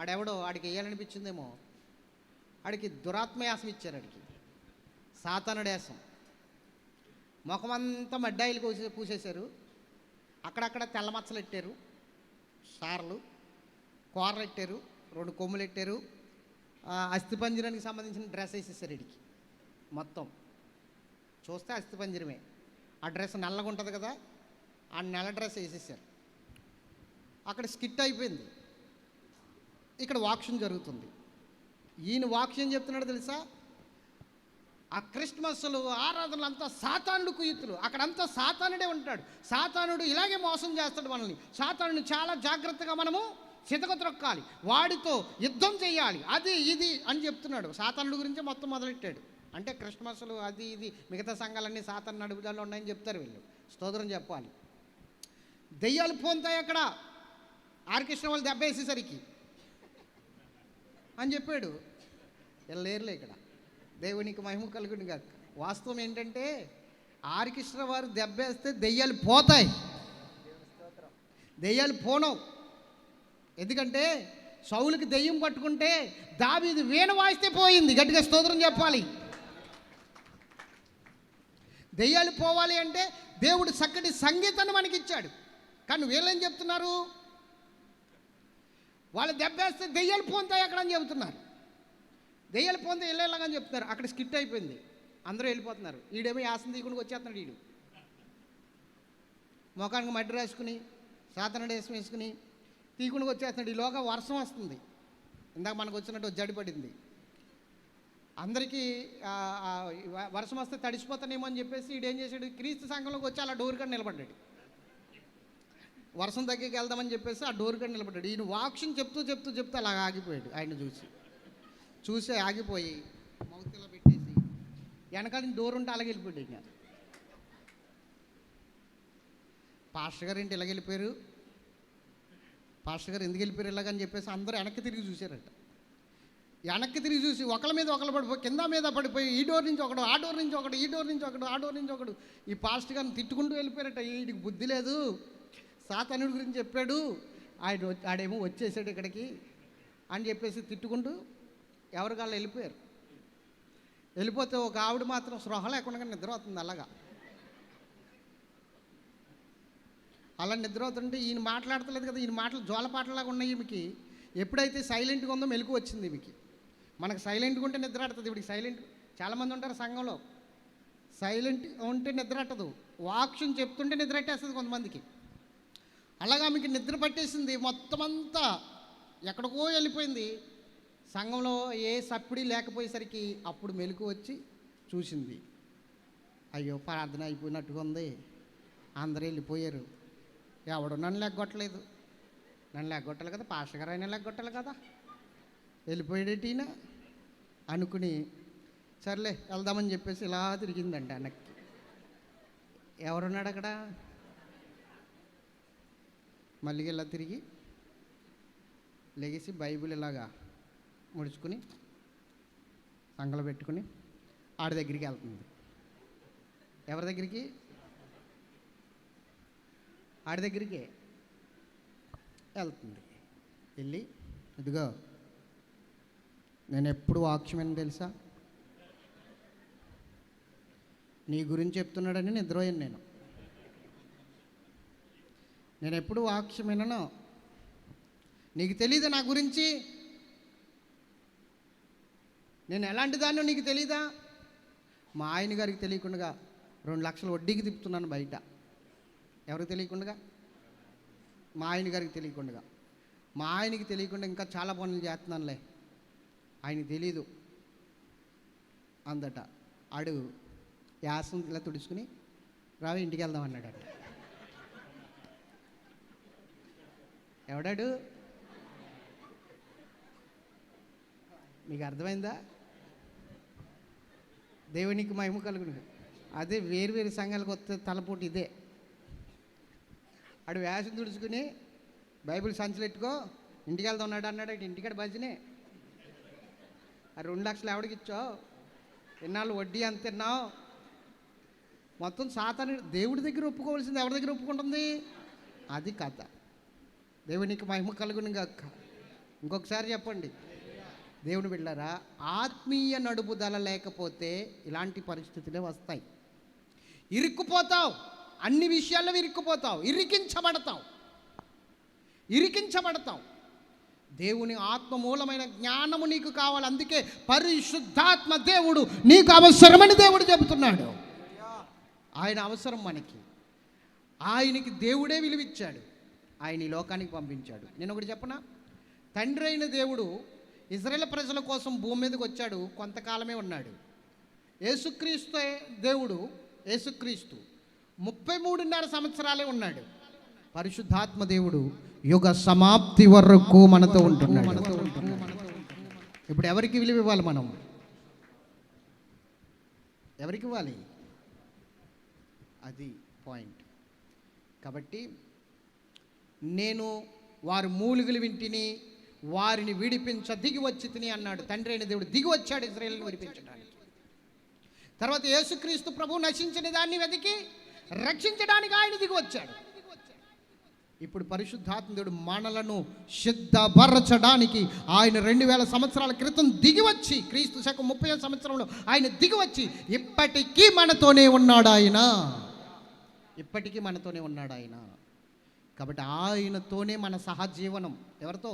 A: ఆడెవడో, ఆడికి వేయాలనిపించిందేమో, ఆడికి దురాత్మ వేషం ఇచ్చారు. ఆడికి సాతానుడు వేషం. ముఖమంతా మడ్డాయిలు పూసేశారు, అక్కడక్కడ తెల్ల మచ్చలు పెట్టారు, సార్లు కూరలు పెట్టారు, 2 కొమ్ములు పెట్టారు, అస్థిపంజరానికి సంబంధించిన డ్రెస్ వేసేసారు. ఇడికి మొత్తం చూస్తే అస్థిపంజరమే. ఆ డ్రెస్ నల్లగా ఉంటుంది కదా, ఆ నల్ల డ్రెస్ వేసేసారు. అక్కడ స్కిట్ అయిపోయింది. ఇక్కడ వాక్యం జరుగుతుంది. ఈయన వాక్యం చెప్తున్నాడు తెలుసా, ఆ క్రిస్మస్లు ఆరాధనలు అంతా సాతానుడు కుయుతులు, అక్కడంతా సాతానుడే ఉంటాడు. సాతానుడు ఇలాగే మోసం చేస్తాడు మనల్ని. సాతానుడిని చాలా జాగ్రత్తగా మనము చితకత్రొక్కాలి, వాడితో యుద్ధం చేయాలి, అది ఇది అని చెప్తున్నాడు. సాతానుడి గురించి మొత్తం మొదలెట్టాడు. అంటే క్రిస్మస్లు అది ఇది మిగతా సంఘాలన్నీ సాతాను అడుగుదలలో ఉన్నాయని చెప్తారు వీళ్ళు. స్తోత్రం చెప్పాలి. దెయ్యాలు పోతాయి అక్కడ, ఆర్కెస్ట్రా వాళ్ళు దెబ్బ వేసేసరికి అని చెప్పాడు. ఇలా లేరులే ఇక్కడ. దేవునికి మహిమ కలుగును కాక. వాస్తవం ఏంటంటే ఆర్కెస్ట్రా వారు దెబ్బేస్తే దెయ్యాలు పోతాయి, దెయ్యాలు పోనవు. ఎందుకంటే సౌలుకి దెయ్యం పట్టుకుంటే దావీదు వీణ వాయిస్తే పోయింది. గట్టిగా స్తోత్రం చెప్పాలి. దెయ్యాలు పోవాలి అంటే దేవుడు చక్కటి సంగీతాన్ని మనకి ఇచ్చాడు. కానీ వీళ్ళేం చెప్తున్నారు, వాళ్ళు దెబ్బేస్తే దెయ్యాలు పోతాయి అక్కడ అని చెబుతున్నారు. దెయ్యాలు పోతే వెళ్ళేలాగని చెప్తున్నారు. అక్కడ స్కిట్ అయిపోయింది, అందరూ వెళ్ళిపోతున్నారు. ఈడేమో యాసన తీయకుండా వచ్చేస్తున్నాడు. ఈడు ముఖానికి మడ్డి రాసుకుని సాతనడు వేసుకుని తీయకుండా వచ్చేస్తున్నాడు. ఈలోగా వర్షం వస్తుంది. ఇందాక మనకు వచ్చినట్టు జడి పడింది. అందరికీ వర్షం వస్తే తడిసిపోతానేమో అని చెప్పేసి ఈడేం చేశాడు, క్రీస్తు సంఘంలోకి వచ్చి అలా డోర్ కాడ నిలబడ్డాడు. వర్షం దగ్గరికి వెళ్దామని చెప్పేసి ఆ డోర్ కాడ నిలబడ్డాడు. ఈయన వాక్యం చెప్తూ అలా ఆగిపోయాడు. ఆయన చూసి ఆగిపోయి మౌత్ ఇలా పెట్టేసి వెనకాల డోర్ ఉంటే అలాగే వెళ్ళిపోయాడు. ఇంకా పాస్టర్ గారు ఏంటి ఇలాగ వెళ్ళిపోయారు, పాస్టర్ గారు ఎందుకు వెళ్ళిపోయారు ఇలాగని చెప్పేసి అందరూ వెనక్కి తిరిగి చూశారట. వెనక్కి తిరిగి చూసి ఒకళ్ళ మీద ఒకళ్ళు పడిపోయి కింద మీద పడిపోయి ఈ డోర్ నుంచి ఒకడు, ఆ డోర్ నుంచి ఒకడు, ఈ డోర్ నుంచి ఒకడు, ఆ డోర్ నుంచి ఒకడు ఈ పాస్టర్ గారిని తిట్టుకుంటూ వెళ్ళిపోయారట. వీడికి బుద్ధి లేదు, సాతానుడి గురించి చెప్పాడు, ఆడేమో వచ్చేసాడు ఇక్కడికి అని చెప్పేసి తిట్టుకుంటూ ఎవరికాళ్ళు వెళ్ళిపోయారు. వెళ్ళిపోతే ఒక ఆవిడ మాత్రం స్పృహ లేకుండా నిద్ర అవుతుంది. అలా నిద్ర అవుతుంటే ఈయన మాట్లాడతలేదు కదా, ఈయన మాటలు జోలపాటలాగా ఉన్నాయి. ఈమెకి ఎప్పుడైతే సైలెంట్గా ఉందో మెలకు వచ్చింది. ఈమెకి మనకు సైలెంట్గా ఉంటే నిద్ర ఆడుతుంది. ఇప్పుడు సైలెంట్ చాలామంది ఉంటారు సంఘంలో, సైలెంట్ ఉంటే నిద్ర అట్టదు, వాక్యం చెప్తుంటే నిద్ర అట్టేస్తుంది కొంతమందికి. అలాగా మీకు నిద్ర పట్టేసింది, మొత్తం అంతా ఎక్కడికో వెళ్ళిపోయింది. సంఘంలో ఏ సప్పిడి లేకపోయేసరికి అప్పుడు మెలకు వచ్చి చూసింది. అయ్యో ప్రార్థన అయిపోయినట్టుగా ఉంది, అందరూ వెళ్ళిపోయారు, ఎవడు నన్ను లెగ్గొట్టలేదు, నన్ను లెగ్గొట్టాలి కదా, పాస్టర్ గారు అయినా లెగ్గొట్టాలి కదా, వెళ్ళిపోయాడేటీనా అనుకుని సర్లే వెళ్దామని చెప్పేసి ఇలా తిరిగిందండి వెనక్కి. ఎవరున్నాడు అక్కడ? మళ్ళీ ఇలా తిరిగి లెగిసి బైబిల్ ఇలాగా ముడుచుకుని సంగలో పెట్టుకుని ఆడి దగ్గరికి వెళ్తుంది. ఎవరి దగ్గరికి? ఆడి దగ్గరికి వెళ్తుంది. వెళ్ళి ఇదిగో నేను ఎప్పుడు వాక్యమని తెలుసా, నీ గురించి చెప్తున్నాడని నిద్రపోయాను నేను ఎప్పుడు వాక్యమేనో, నీకు తెలీదా నా గురించి, నేను ఎలాంటి దాన్నో నీకు తెలీదా? మా ఆయన గారికి తెలియకుండా 2 లక్షలు వడ్డీకి తిప్పుతున్నాను బయట. ఎవరికి తెలియకుండా? మా ఆయన గారికి తెలియకుండా. మా ఆయనకి తెలియకుండా ఇంకా చాలా పనులు చేస్తున్నానులే, ఆయనకి తెలీదు అందట. ఆడు యాసం ఇలా తుడుచుకుని రావి ఇంటికి వెళ్దాం అన్నాడట. ఎవడాడు? మీకు అర్థమైందా? దేవునికి మహిమ కలుగును. అదే వేరు సంఘాలకు వస్తే తలపోటు ఇదే. ఆడు వ్యాసం తుడుచుకుని బైబిల్ సంచులు ఎట్టుకో ఇంటికి వెళ్దాం ఉన్నాడు అన్నాడు. ఇంటికాడ భజనే. ఆ 2 లక్షలు ఎవడికి ఇచ్చావు, ఎన్నాళ్ళు వడ్డీ అంత తిన్నావు, మొత్తం సాతాను. దేవుడి దగ్గర ఒప్పుకోవాల్సింది ఎవరి దగ్గర ఒప్పుకుంటుంది? అది కథ. దేవునికి మహిమ కలుగును గాక. ఇంకొకసారి చెప్పండి. దేవుని బిడ్డలారా, ఆత్మీయ నడుపుదల లేకపోతే ఇలాంటి పరిస్థితులే వస్తాయి. ఇరుక్కుపోతావు, అన్ని విషయాల్లో ఇరుక్కుపోతావు, ఇరికించబడతావు. దేవుని ఆత్మ మూలమైన జ్ఞానము నీకు కావాలి. అందుకే పరిశుద్ధాత్మ దేవుడు నీకు అవసరమని దేవుడు చెబుతున్నాడు. ఆయన అవసరం మనకి. ఆయనకి దేవుడే విలువిచ్చాడు, ఆయన ఈ లోకానికి పంపించాడు. నేను ఒకటి చెప్పనా, తండ్రి అయిన దేవుడు ఇజ్రాయేల్ ప్రజల కోసం భూమి మీదకి వచ్చాడు, కొంతకాలమే ఉన్నాడు. యేసుక్రీస్తు దేవుడు, యేసుక్రీస్తు 33.5 సంవత్సరాలే ఉన్నాడు. పరిశుద్ధాత్మ దేవుడు యుగ సమాప్తి వరకు మనతో ఉంటున్నాడు. ఇప్పుడు ఎవరికి విలువ ఇవ్వాలి? మనం ఎవరికి ఇవ్వాలి? అది పాయింట్. కాబట్టి నేను వారి మూలుగులు వింటిని, వారిని విడిపించ దిగి వచ్చి తిని అన్నాడు. తండ్రి అయిన దేవుడు దిగి వచ్చాడు ఇశ్రాయేలును విడిపించడానికి. తర్వాత యేసుక్రీస్తు ప్రభు నశించిన దాన్ని వెతికి రక్షించడానికి ఆయన దిగి వచ్చాడు. ఇప్పుడు పరిశుద్ధాత్మ దేవుడు మనలను సిద్ధపరచడానికి ఆయన 2000 సంవత్సరాల క్రితం దిగి వచ్చి, క్రీస్తు శకం 30 సంవత్సరంలో ఆయన దిగి వచ్చి ఇప్పటికీ మనతోనే ఉన్నాడు. ఇప్పటికీ మనతోనే ఉన్నాడు ఆయన. కాబట్టి ఆయనతోనే మన సహజీవనం. ఎవరితో?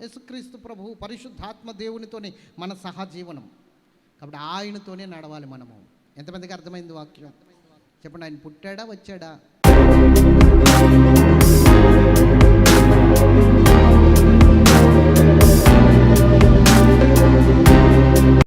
A: యేసుక్రీస్తు ప్రభువు పరిశుద్ధాత్మ దేవునితోనే మన సహజీవనం. కాబట్టి ఆయనతోనే నడవాలి మనము. ఎంతమందికి అర్థమైంది వాక్యం? చెప్పండి, ఆయన పుట్టాడా వచ్చాడా?